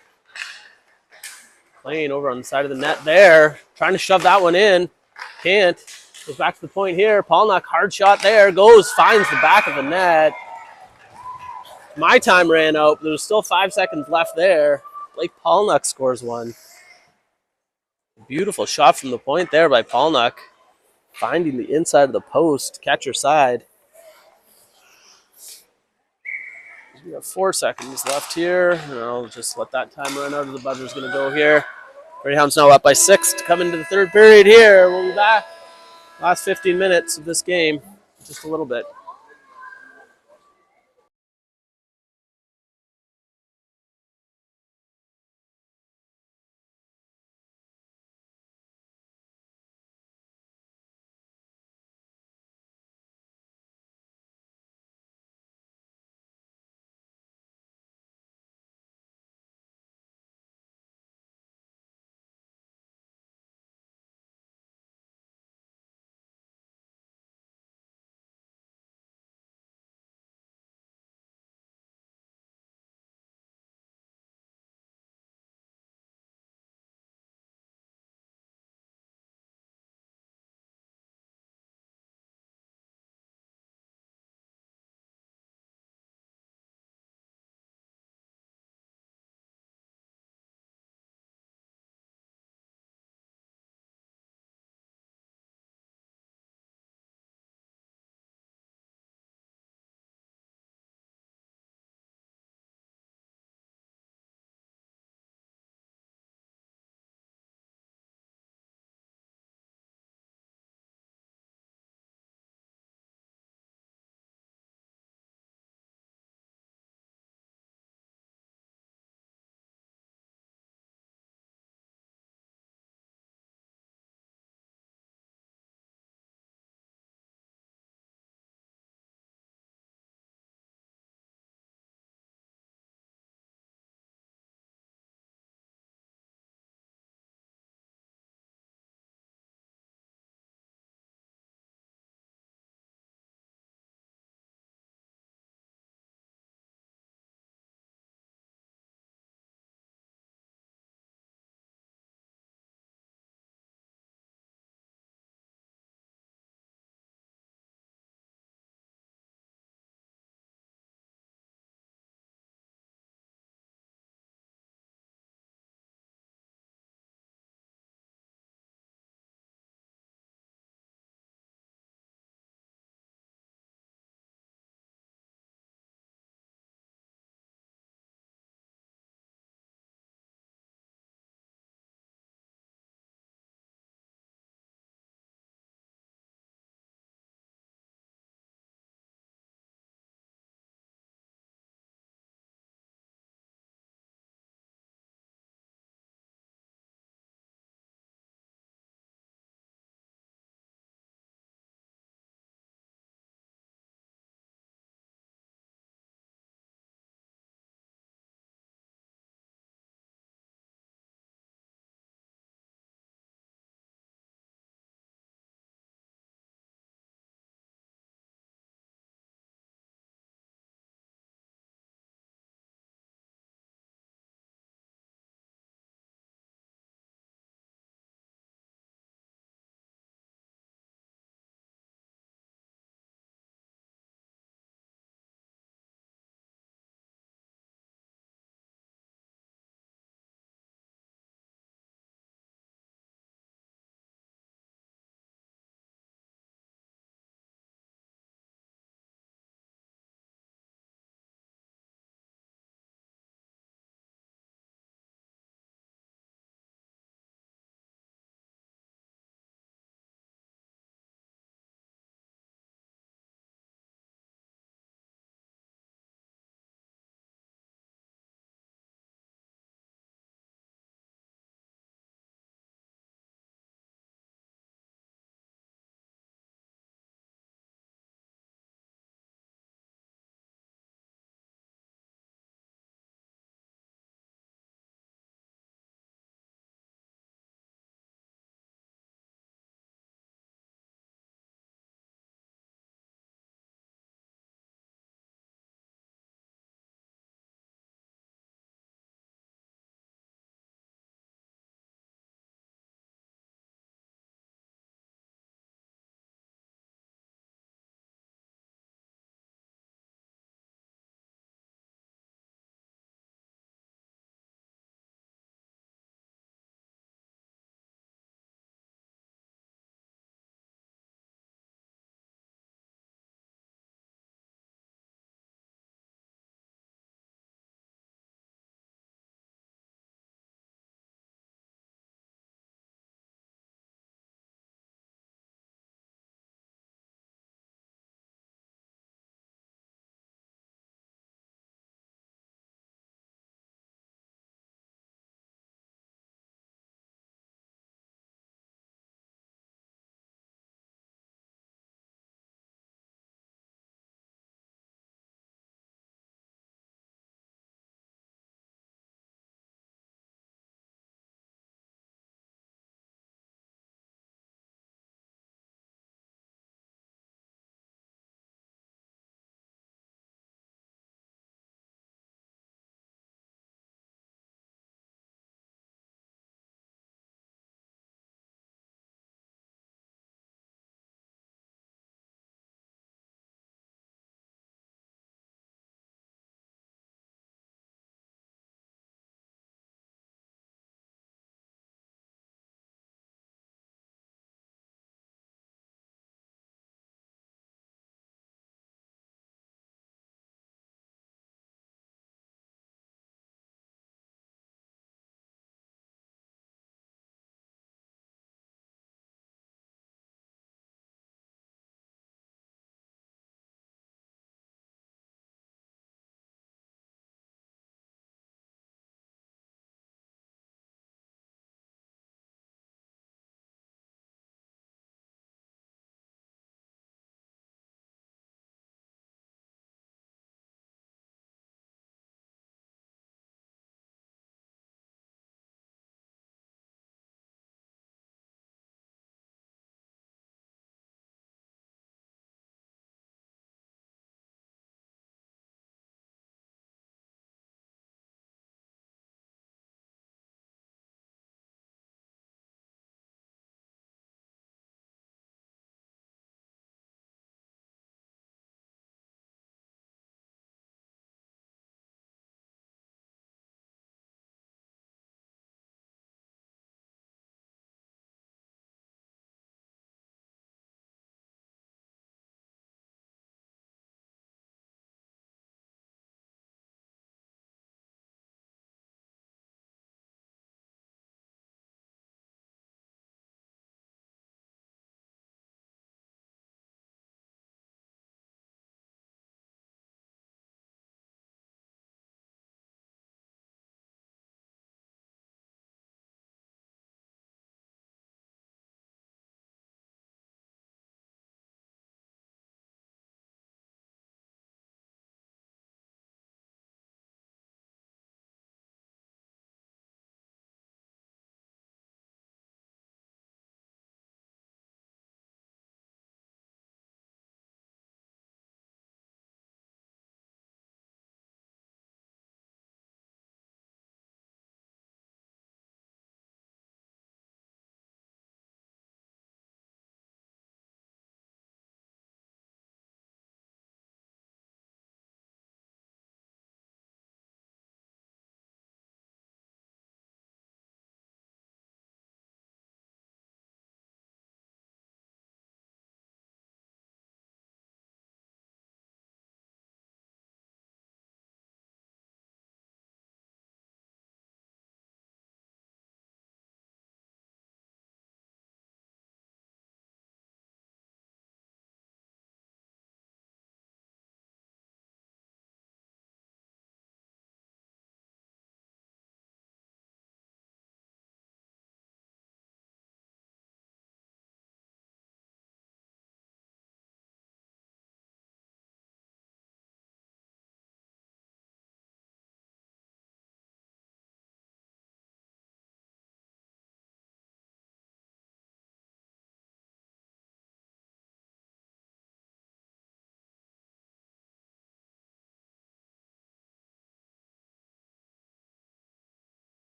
Playing over on the side of the net there. Trying to shove that one in. Can't. Goes back to the point here. Polnuck, hard shot there. Goes, finds the back of the net. My time ran out, but there's still 5 seconds left there. Blake Polnuck scores one. Beautiful shot from the point there by Polnuck. Finding the inside of the post, catcher side. We have 4 seconds left here, and I'll just let that time run out as the buzzer's going to go here. Greyhounds now up by 6 to come into the third period here. We'll be back. Last 15 minutes of this game, just a little bit.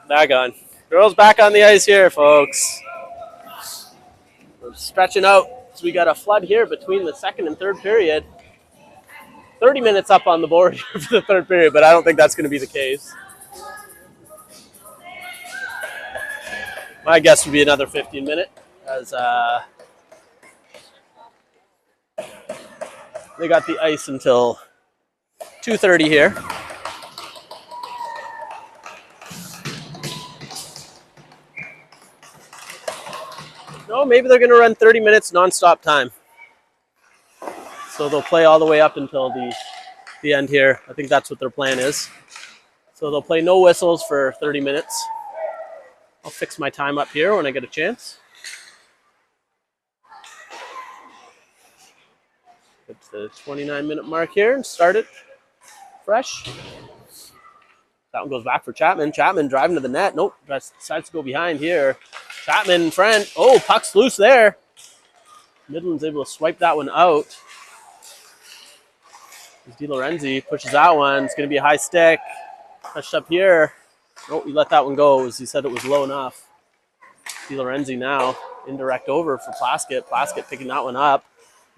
Back on. Girls back on the ice here, folks. We're stretching out. So we got a flood here between the second and third period. 30 minutes up on the board here for the third period, but I don't think that's going to be the case. My guess would be another 15-minute, as they got the ice until 2:30 here. No, maybe they're going to run 30 minutes nonstop time. So they'll play all the way up until the end here. I think that's what their plan is. So they'll play no whistles for 30 minutes. I'll fix my time up here when I get a chance. Get to the 29-minute mark here and start it fresh. That one goes back for Chapman. Chapman driving to the net. Nope, decides to go behind here. Chapman in front. Oh, puck's loose there. Midland's able to swipe that one out. Di Lorenzi pushes that one. It's going to be a high stick. Touched up here. Oh, he let that one go as he said it was low enough. Di Lorenzi now. Indirect over for Plaskett. Plaskett picking that one up.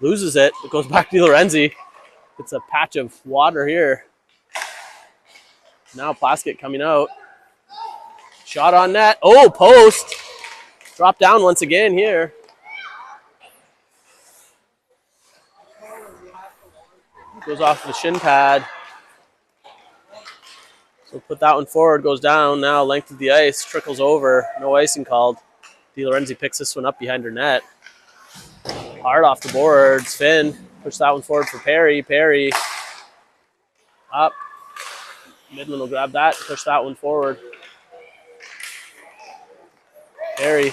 Loses it. It goes back to Di Lorenzi. It's a patch of water here. Now Plaskett coming out. Shot on net. Oh, post. Drop down once again here. Goes off the shin pad. So put that one forward, goes down. Now length of the ice, trickles over. No icing called. Di Lorenzi picks this one up behind her net. Hard off the boards. Finn push that one forward for Perry. Perry up. Midland will grab that, push that one forward. Perry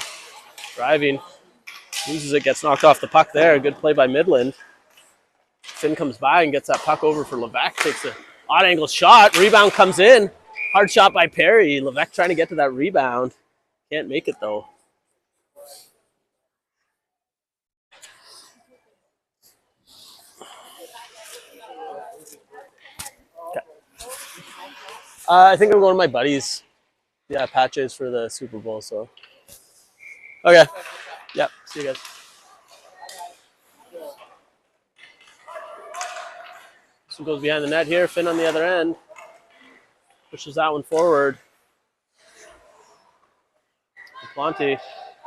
driving. Loses it, gets knocked off the puck there. Good play by Midland. Finn comes by and gets that puck over for Levesque. Takes a odd angle shot. Rebound comes in. Hard shot by Perry. Levesque trying to get to that rebound. Can't make it though. Okay. I think I'm going to my buddies. Yeah, patches for the Super Bowl. So. Okay. Yep. See you guys. This one goes behind the net here. Finn on the other end. Pushes that one forward. Deplante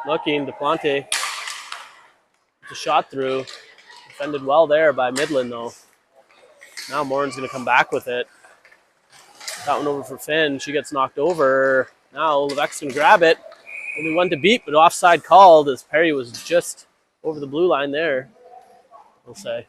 looking. Deplante. It's a shot through. Defended well there by Midland though. Now Morin's going to come back with it. That one over for Finn. She gets knocked over. Now Levesque's going to grab it. Only one to beat, but offside called as Perry was just over the blue line there, we'll say.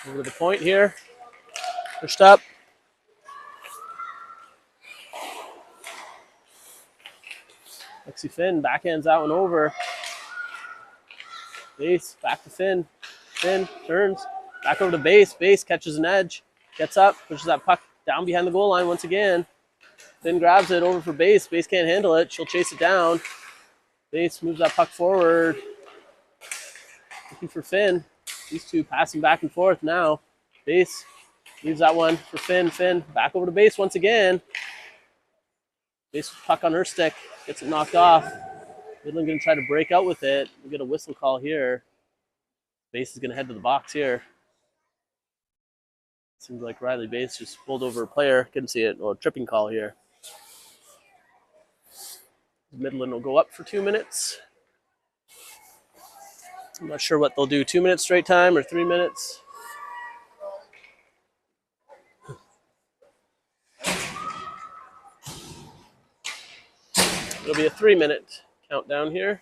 Over to the point here. Pushed up. Lexi Finn backhands that one over. Base, back to Finn. Finn turns, back over to Base. Base catches an edge, gets up, pushes that puck down behind the goal line once again. Finn grabs it over for Base. Base can't handle it. She'll chase it down. Base moves that puck forward. Looking for Finn. These two passing back and forth now. Base leaves that one for Finn. Finn back over to Base once again. Base puck on her stick. Gets it knocked off. Midland going to try to break out with it. We get a whistle call here. Base is going to head to the box here. Seems like Riley Base just pulled over a player. Couldn't see it. Oh, tripping call here. Midland will go up for 2 minutes. I'm not sure what they'll do. 2 minutes straight time or 3 minutes. It'll be a 3-minute countdown here.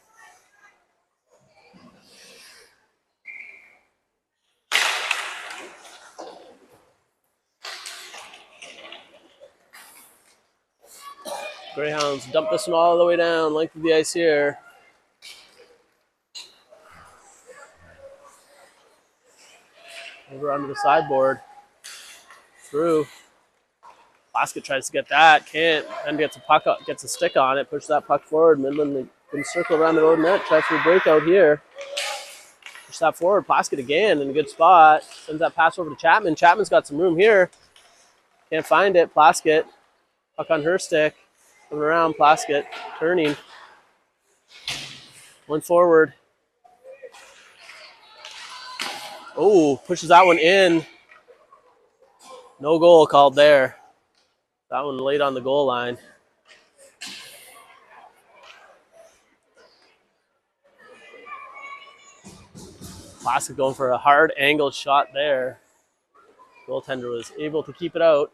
Greyhounds dump this one all the way down, length of the ice here. Over onto the sideboard. Through. Plaskett tries to get that, can't, and gets a puck up, gets a stick on it, pushes that puck forward. Midland can circle around the road net, tries for a breakout here. Push that forward, Plaskett again in a good spot. Sends that pass over to Chapman. Chapman's got some room here. Can't find it. Plaskett, puck on her stick. Coming around, Plaskett, turning. One forward. Oh, pushes that one in. No goal called there. That one late on the goal line. Plaskett going for a hard angled shot there. Goaltender was able to keep it out.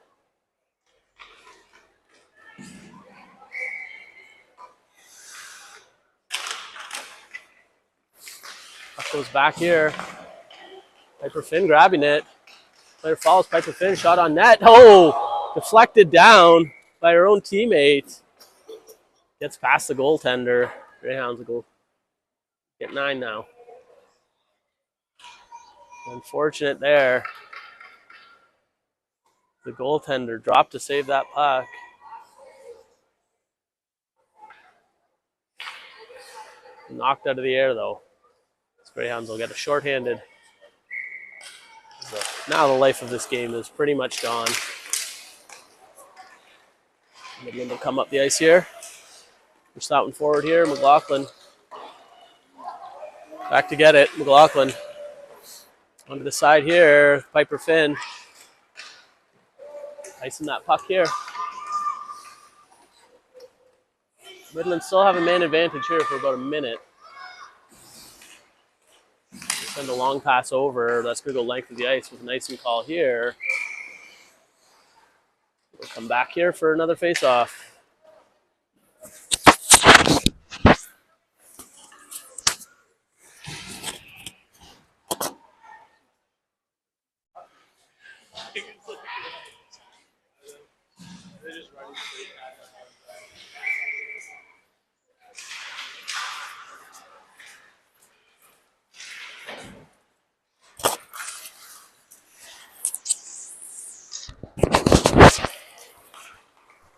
Puck goes back here. Piper Finn grabbing it. Player follows Piper Finn, shot on net. Oh, deflected down by her own teammate. Gets past the goaltender. Greyhounds will go get 9 now. Unfortunate there. The goaltender dropped to save that puck. Knocked out of the air though. Greyhounds will get a shorthanded. So now the life of this game is pretty much gone. Midland will come up the ice here. Push that one forward here. McLaughlin. Back to get it. McLaughlin. Onto the side here. Piper Finn. Icing that puck here. Midland still have a man advantage here for about a minute. Send a long pass over. That's going to go length of the ice with an icing call here. We'll come back here for another face-off.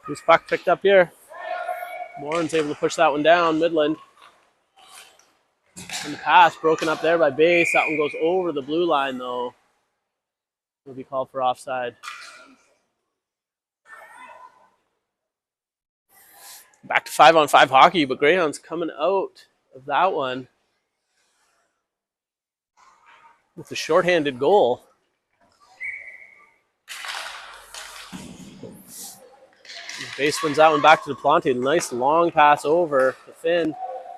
Loose puck picked up here. Morin's able to push that one down. Midland. And the pass broken up there by Base. That one goes over the blue line though. Will be called for offside. Back to 5-on-5 hockey, but Greyhounds coming out of that one with a shorthanded goal. Base wins that one back to DePlante. Nice long pass over to Finn.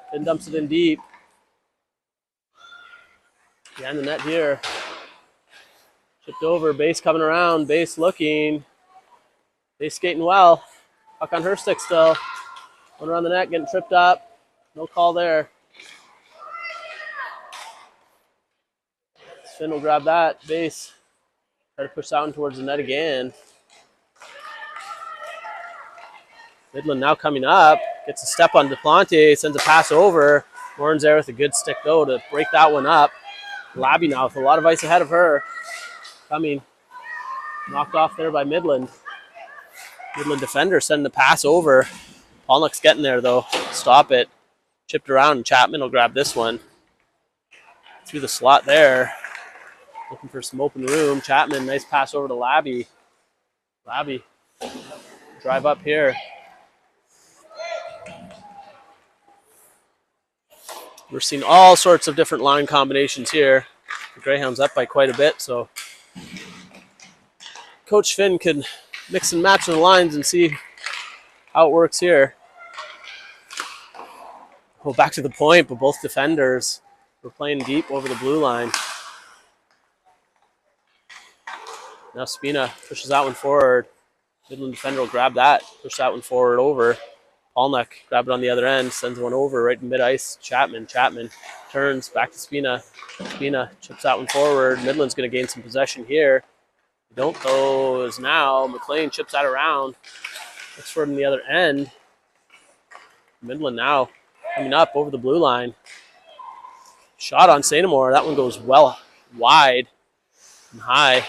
Finn dumps it in deep. Behind the net here. Chipped over. Base coming around. Base looking. Base skating well. Puck on her stick still. One around the net, getting tripped up. No call there. Finn will grab that. Base. Try to push that one towards the net again. Midland now coming up, gets a step on DePlante, sends a pass over. Warren's there with a good stick though to break that one up. Labby now with a lot of ice ahead of her. Coming, knocked off there by Midland. Midland defender sending the pass over. Pollock's getting there though, stop it. Chipped around and Chapman will grab this one. Through the slot there. Looking for some open room. Chapman, nice pass over to Labby. Labby, drive up here. We're seeing all sorts of different line combinations here. The Greyhounds up by quite a bit, so Coach Finn can mix and match the lines and see how it works here. Well, back to the point, but both defenders were playing deep over the blue line. Now Spina pushes that one forward. Midland defender will grab that, push that one forward over. Polnuck, grab it on the other end, sends one over right in mid-ice. Chapman turns back to Spina. Spina chips that one forward. Midland's going to gain some possession here. Don't though is now. McLean chips that around. Looks for it on the other end. Midland now coming up over the blue line. Shot on Sainamore. That one goes well wide and high.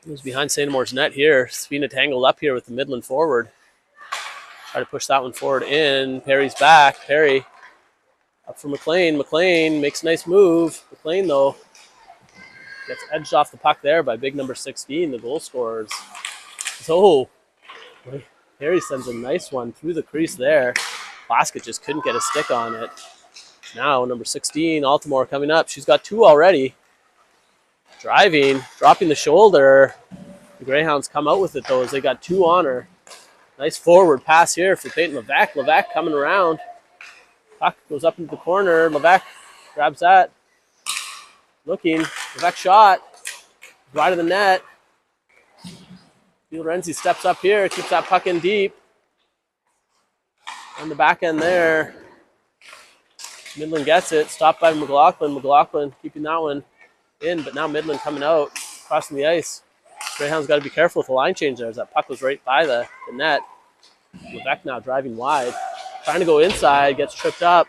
It was behind St. Amour's net here. Spina tangled up here with the Midland forward. Try to push that one forward in. Perry's back. Perry up for McLean. McLean makes a nice move. McLean, though, gets edged off the puck there by big number 16, the goal scorers. So, Perry sends a nice one through the crease there. Plaskett just couldn't get a stick on it. Now, number 16, Altamore coming up. She's got 2 already. Driving, dropping the shoulder. The Greyhounds come out with it, though, as they got 2 on her. Nice forward pass here for Peyton Levesque. Levesque coming around. Puck goes up into the corner. Levesque grabs that. Looking. Levesque shot. Right of the net. Renzi steps up here. Keeps that puck in deep. On the back end there. Midland gets it. Stopped by McLaughlin. McLaughlin keeping that one in, but now Midland coming out. Crossing the ice. Greyhounds got to be careful with the line change there as that puck was right by the net. Levesque now driving wide. Trying to go inside, gets tripped up.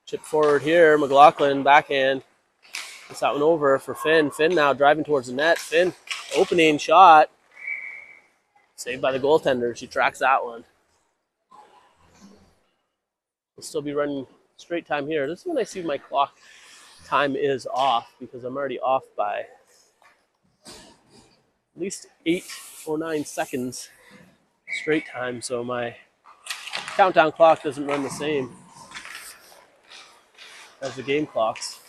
Chip forward here, McLaughlin, backhand. Gets that one over for Finn. Finn now driving towards the net. Finn, opening shot. Saved by the goaltender. She tracks that one. We'll still be running straight time here. This is when I see my clock time is off because I'm already off by at least 8 or 9 seconds straight time, so my countdown clock doesn't run the same as the game clocks.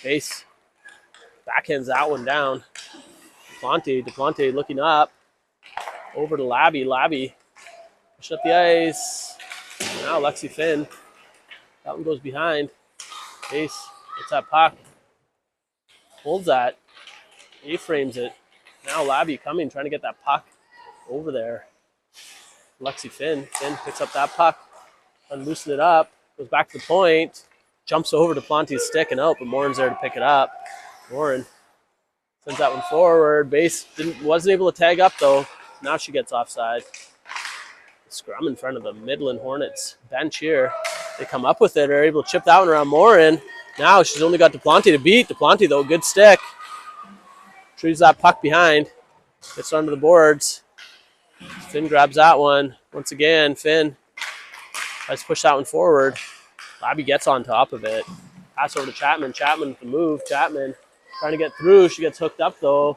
Base backhands that one down. DePlante looking up. Over to Labby. Labby push up the ice. Now Lexi Finn. That one goes behind. Base gets that puck. Holds that. A-frames it. Now Labby coming, trying to get that puck over there. Lexi Finn. Finn picks up that puck. Unloosen it up. Goes back to the point. Jumps over to Plante's stick and out, but Morin's there to pick it up. Morin sends that one forward. Base wasn't able to tag up, though. Now she gets offside. Scrum in front of the Midland Hornets bench here. They come up with it. They're able to chip that one around Morin. Now she's only got DePlante to beat. DePlante, though, good stick. Retrieves that puck behind. Gets onto the boards. Finn grabs that one. Once again, Finn tries to push that one forward. Labby gets on top of it. Pass over to Chapman. Chapman with the move. Chapman trying to get through. She gets hooked up, though.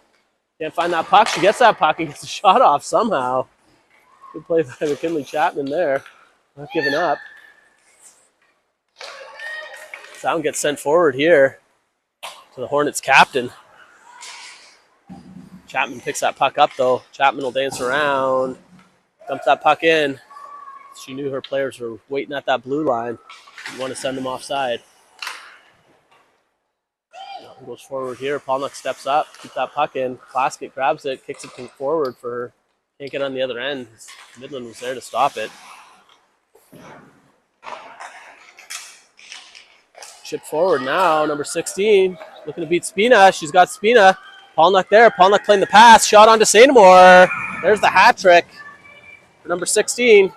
Can't find that puck. She gets that puck and gets the shot off somehow. Good play by McKinley Chapman there. Not giving up. Sound gets sent forward here to the Hornets captain. Chapman picks that puck up, though. Chapman will dance around. Dumps that puck in. She knew her players were waiting at that blue line. Didn't want to send them offside. Goes forward here. Paulnuck steps up. Keep that puck in. Plaskett grabs it. Kicks it forward for her. Can't get on the other end. Midland was there to stop it. Chip forward now. Number 16. Looking to beat Spina. She's got Spina. Paulnuck there. Paulnuck playing the pass. Shot onto St. Amour. There's the hat trick for number 16.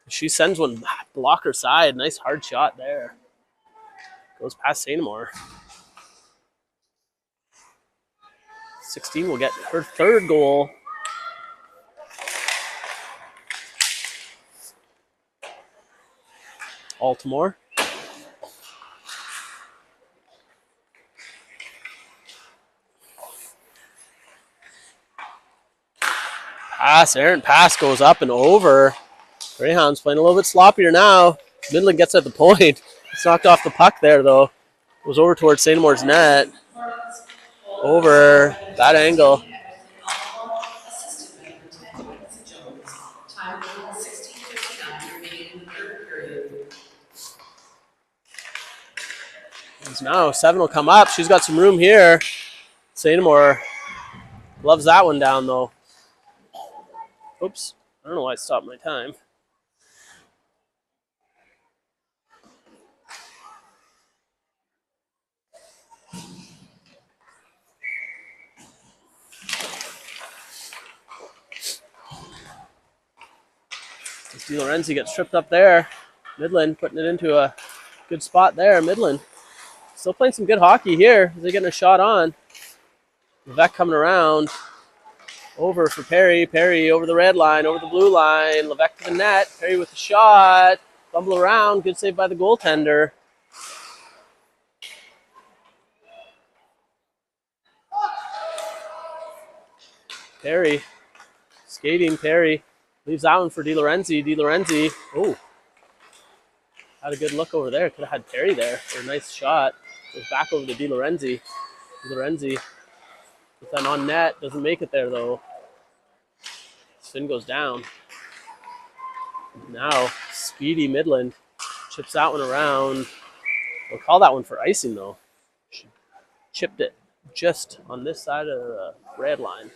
She sends one blocker side. Nice hard shot there. Goes past St. Amour. 16 will get her 3rd goal. Altamore. Pass, errant pass goes up and over. Greyhounds playing a little bit sloppier now. Midland gets at the point. It's knocked off the puck there, though. It was over towards St. Amour's net. Over. That angle. Now 7 will come up. She's got some room here. St. Amour loves that one down, though. Oops. I don't know why I stopped my time. DiLorenzi gets tripped up there. Midland putting it into a good spot there. Midland still playing some good hockey here. They're getting a shot on. Levesque coming around. Over for Perry. Perry over the red line, over the blue line. Levesque to the net. Perry with the shot. Fumble around. Good save by the goaltender. Perry. Skating. Perry. Leaves that one for DiLorenzi. DiLorenzi. Oh. Had a good look over there. Could have had Perry there for a nice shot. Goes back over to DiLorenzi. DiLorenzi with that on net. Doesn't make it there though. Spin goes down. Now, speedy Midland chips that one around. We'll call that one for icing though. She chipped it just on this side of the red line.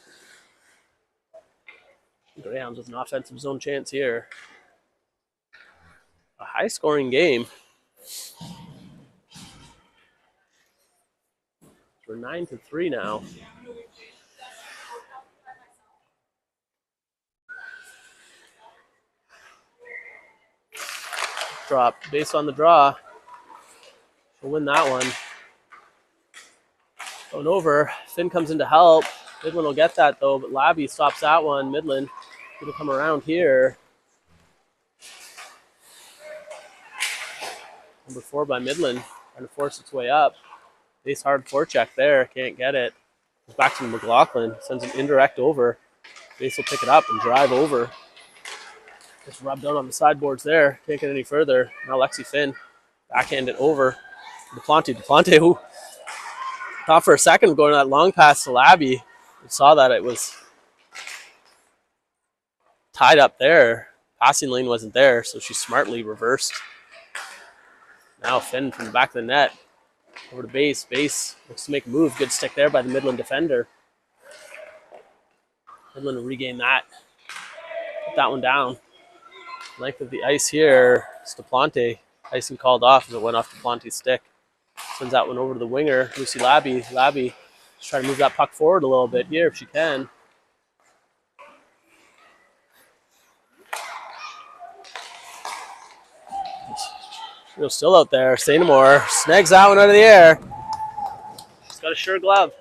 Greyhounds with an offensive zone chance here. A high-scoring game. We're 9-3 now. Drop based on the draw. We'll win that one. Going over. Finn comes in to help. Midland will get that though, but Labby stops that one. Midland going to come around here. Number 4 by Midland, trying to force its way up. Base hard forecheck there, can't get it. Goes back to McLaughlin, sends an indirect over. Base will pick it up and drive over. Just rubbed out on the sideboards there, can't get any further. Now Lexi Finn, backhand it over. Duplante, who thought for a second of going to that long pass to Labby. We saw that it was tied up there. Passing lane wasn't there, so she smartly reversed. Now Finn from the back of the net. Over to base. Base looks to make a move. Good stick there by the Midland defender. Midland will regain that. Put that one down. Length of the ice here. It's Duplante. Icing called off as it went off Duplante's stick. Sends that one over to the winger, Lucy Labby. Labby is trying to move that puck forward a little bit here if she can. Still out there. Sainamore snags that one out of the air. She's got a sure glove.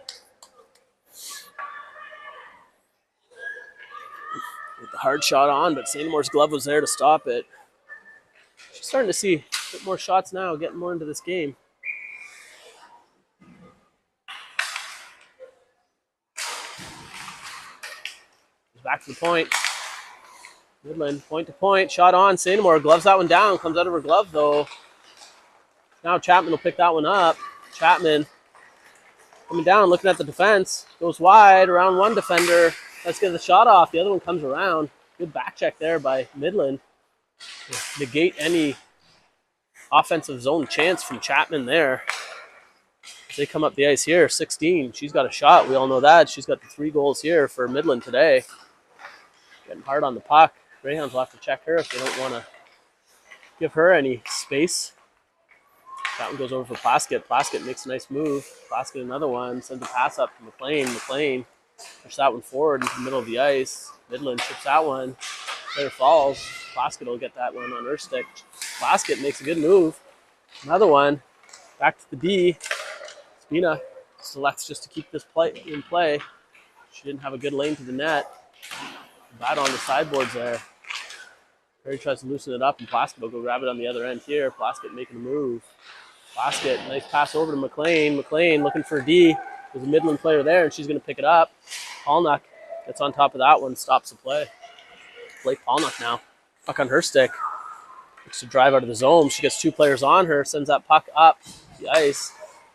With the hard shot on, but Sainamore's glove was there to stop it. She's starting to see a bit more shots now, getting more into this game. Back to the point. Midland, point to point, shot on. Sainamore gloves that one down, comes out of her glove though. Now Chapman will pick that one up. Chapman coming down, looking at the defense. Goes wide, around one defender. Let's get the shot off. The other one comes around. Good back check there by Midland. Negate any offensive zone chance from Chapman there. As they come up the ice here, 16. She's got a shot. We all know that. She's got the 3 goals here for Midland today. Getting hard on the puck. Greyhounds will have to check her if they don't want to give her any space. That one goes over for Plaskett. Plaskett makes a nice move. Plaskett another one. Sends a pass up to McLean. McLean pushes that one forward into the middle of the ice. Midland chips that one. Player falls. Plaskett will get that one on her stick. Plaskett makes a good move. Another one. Back to the D. Spina selects just to keep this play in play. She didn't have a good lane to the net. Bad on the sideboards there. Perry tries to loosen it up, and Plaskett will go grab it on the other end here. Plaskett making a move. Plaskett, nice pass over to McLean. McLean looking for a D. There's a Midland player there, and she's going to pick it up. Paulnuck gets on top of that one, stops the play. Blake Paulnuck now. Puck on her stick. Looks to drive out of the zone. She gets 2 players on her, sends that puck up the ice.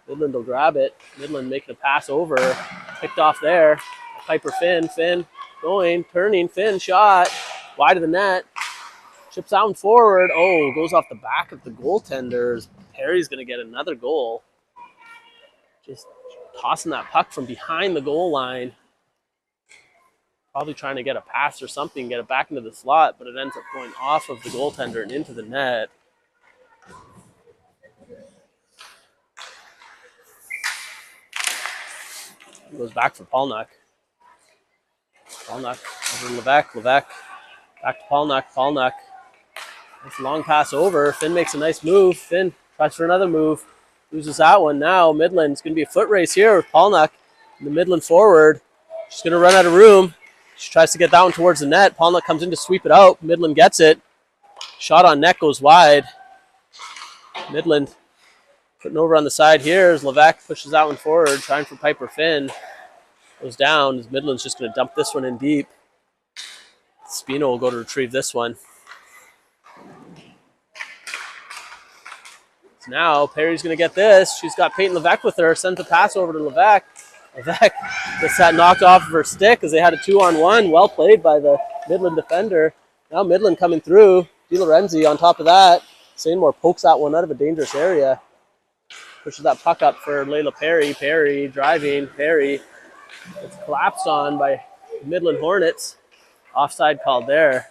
Midland will grab it. Midland making a pass over. Picked off there. Piper Finn. Finn going, turning. Finn shot. Wide of the net. Chips that one forward. Oh, goes off the back of the goaltenders. Perry's going to get another goal. Just tossing that puck from behind the goal line. Probably trying to get a pass or something, get it back into the slot, but it ends up going off of the goaltender and into the net. It goes back for Paulnuck. Paulnuck over to Levesque. Levesque back to Paulnuck. Paulnuck Nice long pass over. Finn makes a nice move. Finn tries for another move. Loses that one. Now Midland. It's going to be a foot race here with Polnuck in the Midland forward. She's going to run out of room. She tries to get that one towards the net. Polnuck comes in to sweep it out. Midland gets it. Shot on net goes wide. Midland putting over on the side here as Levesque pushes that one forward, trying for Piper Finn. Goes down as Midland's just going to dump this one in deep. Spino will go to retrieve this one. So now Perry's going to get this. She's got Peyton Levesque with her. Sends the pass over to Levesque. Levesque gets that knocked off of her stick as they had a 2-on-1. Well played by the Midland defender. Now Midland coming through. DiLorenzi on top of that. Sainmore pokes that one out of a dangerous area. Pushes that puck up for Layla Perry. Perry driving. Perry. It's collapsed on by Midland Hornets. Offside called there.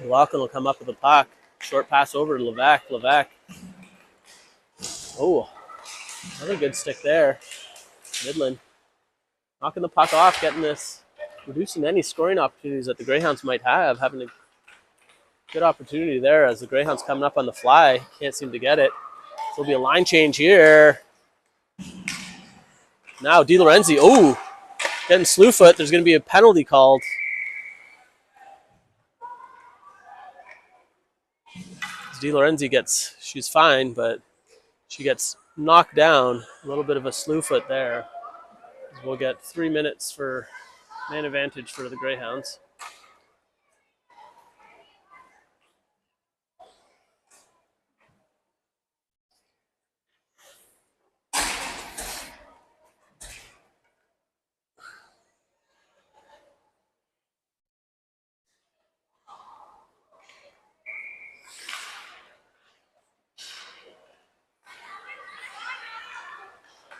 Lachlan will come up with the puck. Short pass over to Levesque. Levesque. Oh, another good stick there. Midland knocking the puck off, getting this, reducing any scoring opportunities that the Greyhounds might have. Having a good opportunity there as the Greyhounds coming up on the fly. Can't seem to get it. So there'll be a line change here. Now DiLorenzi, oh, getting slew foot. There's going to be a penalty called. DiLorenzi gets, she's fine, but she gets knocked down. A little bit of a slew foot there. We'll get 3 minutes for man advantage for the Greyhounds.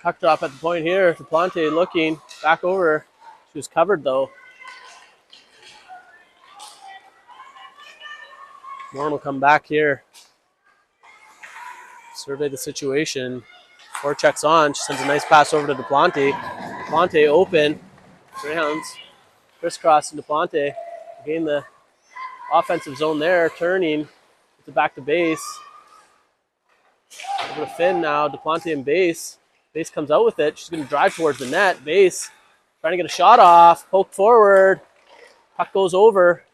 Puck drop at the point here. DePlante looking back over. She was covered though. Norm will come back here. Survey the situation. Forechecks on. She sends a nice pass over to DePlante. DePlante open. Greyhounds crisscrossing DePlante. Gain the offensive zone there. Turning. It's back to base. Over to Finn now. DePlante in base. Base comes out with it. She's going to drive towards the net. Base trying to get a shot off. Poke forward. Puck goes over.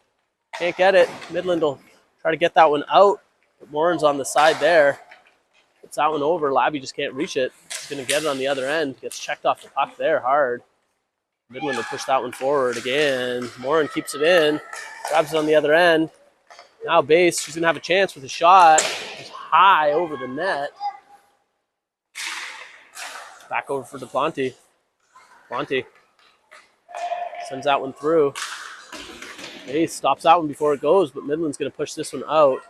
Can't get it. Midland will try to get that one out. But Morin's on the side there. Gets that one over. Labby just can't reach it. She's going to get it on the other end. Gets checked off the puck there hard. Midland will push that one forward again. Morin keeps it in. Grabs it on the other end. Now Base. She's going to have a chance with a shot. Just high over the net. Back over for DePlante. DePlante sends that one through. Ace stops that one before it goes, but Midland's going to push this one out.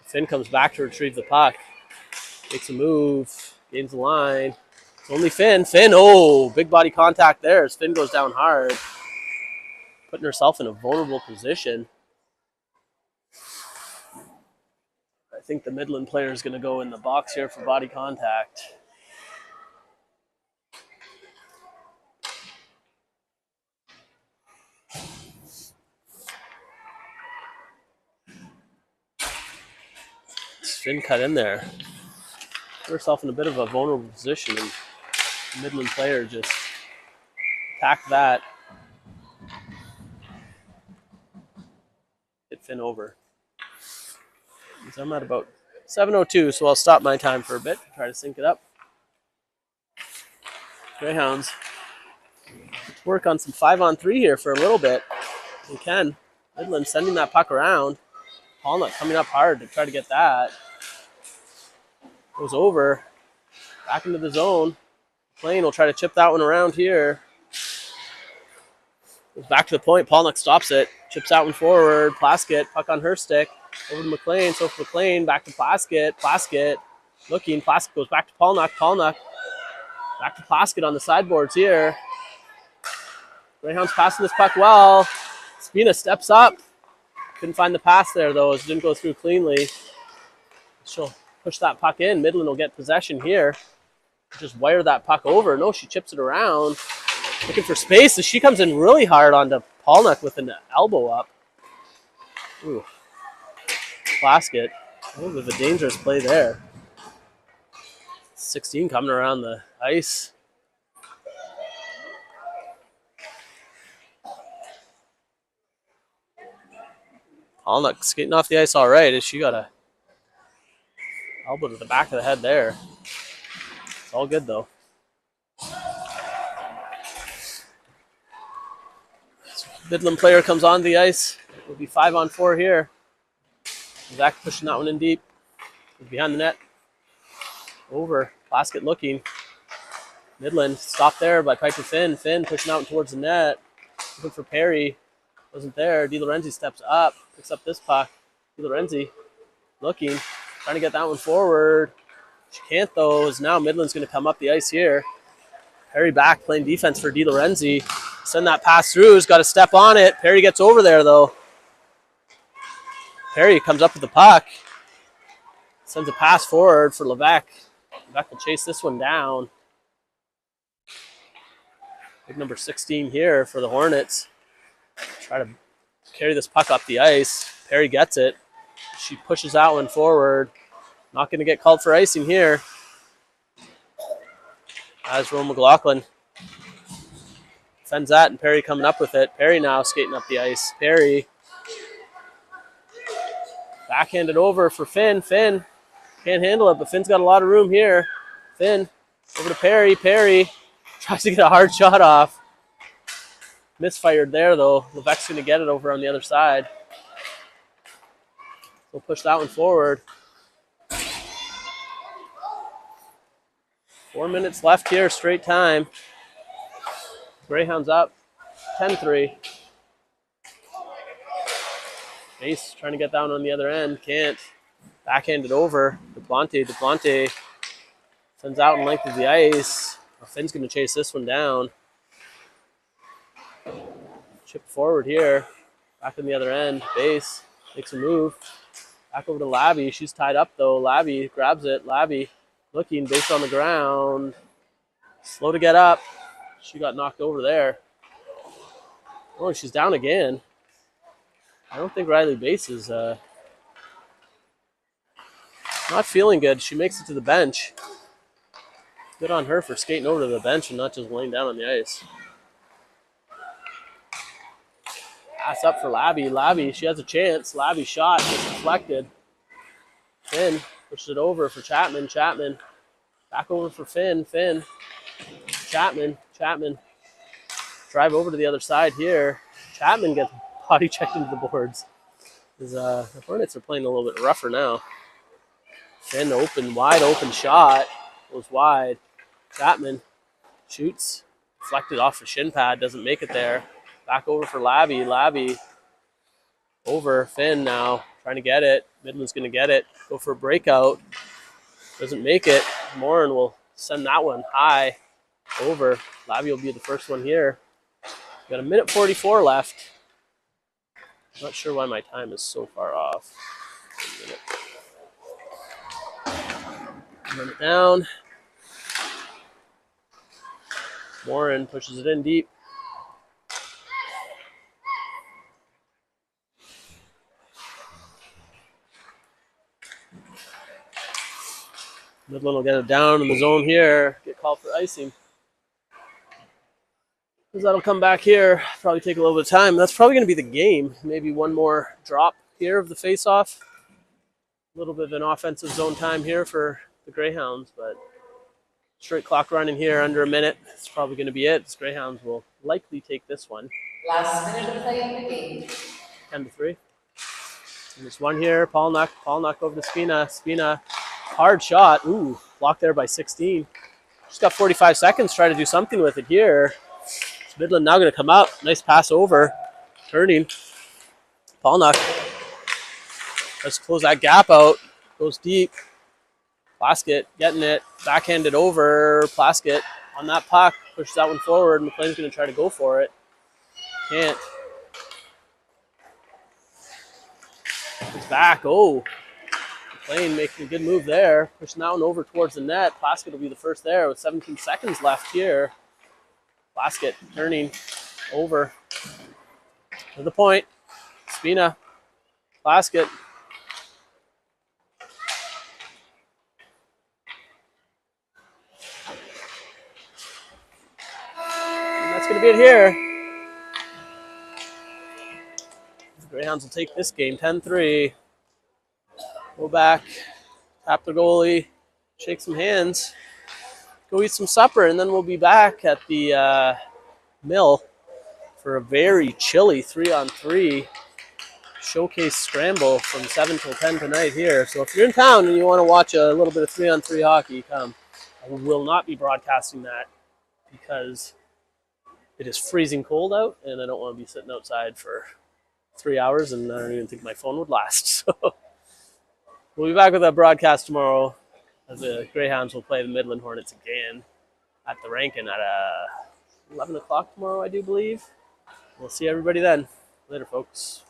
Finn comes back to retrieve the puck. Makes a move. Gains the line. It's only Finn. Finn, oh, big body contact there as Finn goes down hard. Putting herself in a vulnerable position. I think the Midland player is going to go in the box here for body contact. Finn cut in there. Put herself in a bit of a vulnerable position, and the Midland player just attacked that. Hit Finn over. So I'm at about 7:02, so I'll stop my time for a bit, try to sync it up. Greyhounds work on some 5-on-3 here for a little bit. We can. Midland sending that puck around. Polnuck coming up hard to try to get that. Goes over. Back into the zone. McLean will try to chip that one around here. Goes back to the point. Polnuck stops it. Chips that one forward. Plaskett, puck on her stick. Over to McLean. So for McLean, back to Plaskett. Plaskett looking. Plaskett goes back to Polnuck. Polnuck back to Plaskett on the sideboards here. Greyhounds passing this puck well. Spina steps up. Couldn't find the pass there, though, as it didn't go through cleanly. She'll push that puck in. Midland will get possession here. Just wire that puck over. No, she chips it around. Looking for space as she comes in really hard onto Polnuck with an elbow up. Ooh. Plaskett. A little bit of a dangerous play there. 16 coming around the ice. Polnuck skating off the ice all right. She got a elbow to the back of the head there. It's all good though. Midland player comes on the ice. It'll be 5-on-4 here. Zach pushing that one in deep. Behind the net. Over. Plaskett looking. Midland stopped there by Piper Finn. Finn pushing out towards the net. Looking for Perry. Wasn't there. DiLorenzi steps up. Picks up this puck. DiLorenzi looking. Trying to get that one forward. She can't though. As now Midland's going to come up the ice here. Perry back playing defense for DiLorenzi. Send that pass through. He's got to step on it. Perry gets over there though. Perry comes up with the puck. Sends a pass forward for Levesque. Levesque will chase this one down. Big number 16 here for the Hornets. Try to carry this puck up the ice. Perry gets it. She pushes that one forward. Not going to get called for icing here. As Rome McLaughlin sends that, and Perry coming up with it. Perry now skating up the ice. Perry backhanded over for Finn. Finn can't handle it, but Finn's got a lot of room here. Finn over to Perry. Perry tries to get a hard shot off. Misfired there, though. Levesque's going to get it over on the other side. We'll push that one forward. 4 minutes left here, straight time. Greyhounds up 10-3. Ace trying to get that one on the other end. Can't. Backhanded over. Duplante sends out in length of the ice. Finn's going to chase this one down. Chip forward here. Back on the other end. Base makes a move. Back over to Labby. She's tied up though. Labby grabs it. Labby looking, base on the ground. Slow to get up. She got knocked over there. Oh, she's down again. I don't think Riley Base is not feeling good. She makes it to the bench. Good on her for skating over to the bench and not just laying down on the ice. Pass up for Labby. Labby, she has a chance. Labby shot, gets deflected. Finn pushes it over for Chapman. Chapman back over for Finn. Finn. Chapman. Drive over to the other side here. Chapman gets body checked into the boards. The Hornets are playing a little bit rougher now. Finn open, wide open shot. Goes wide. Chapman shoots. Deflected off the shin pad. Doesn't make it there. Back over for Labby. Labby over. Finn now trying to get it. Midland's going to get it. Go for a breakout. Doesn't make it. Morin will send that one high over. Labby will be the first one here. Got a minute 44 left. Not sure why my time is so far off. Run it down. Morin pushes it in deep. Midland will get it down in the zone here. Get called for icing. Because that'll come back here. Probably take a little bit of time. That's probably going to be the game. Maybe one more drop here of the face-off. A little bit of an offensive zone time here for the Greyhounds, but straight clock running here under a minute. It's probably going to be it. The Greyhounds will likely take this one. Last minute of play in the game. 10-3. And there's one here. Polnuck over to Spina. Spina, hard shot. Ooh, blocked there by 16. Just got 45 seconds. Try to do something with it here. It's Midland now going to come up. Nice pass over. Turning. Polnuck. Let's close that gap out. Goes deep. Plaskett getting it. Backhanded over. Plaskett on that puck. Pushes that one forward. McLean's going to try to go for it. Can't. It's back. Oh. McLean making a good move there. Pushing that one over towards the net. Plaskett will be the first there with 17 seconds left here. Plaskett turning over to the point. Spina. Plaskett. a bit here. The Greyhounds will take this game 10-3. Go back, tap the goalie, shake some hands, go eat some supper, and then we'll be back at the mill for a very chilly 3-on-3 showcase scramble from 7 till 10 tonight here. So if you're in town and you want to watch a little bit of 3-on-3 hockey, come. I will not be broadcasting that because it is freezing cold out, and I don't want to be sitting outside for 3 hours, and I don't even think my phone would last. So we'll be back with that broadcast tomorrow as the Greyhounds will play the Midland Hornets again at the Rankin at 11 o'clock tomorrow, I do believe. We'll see everybody then. Later, folks.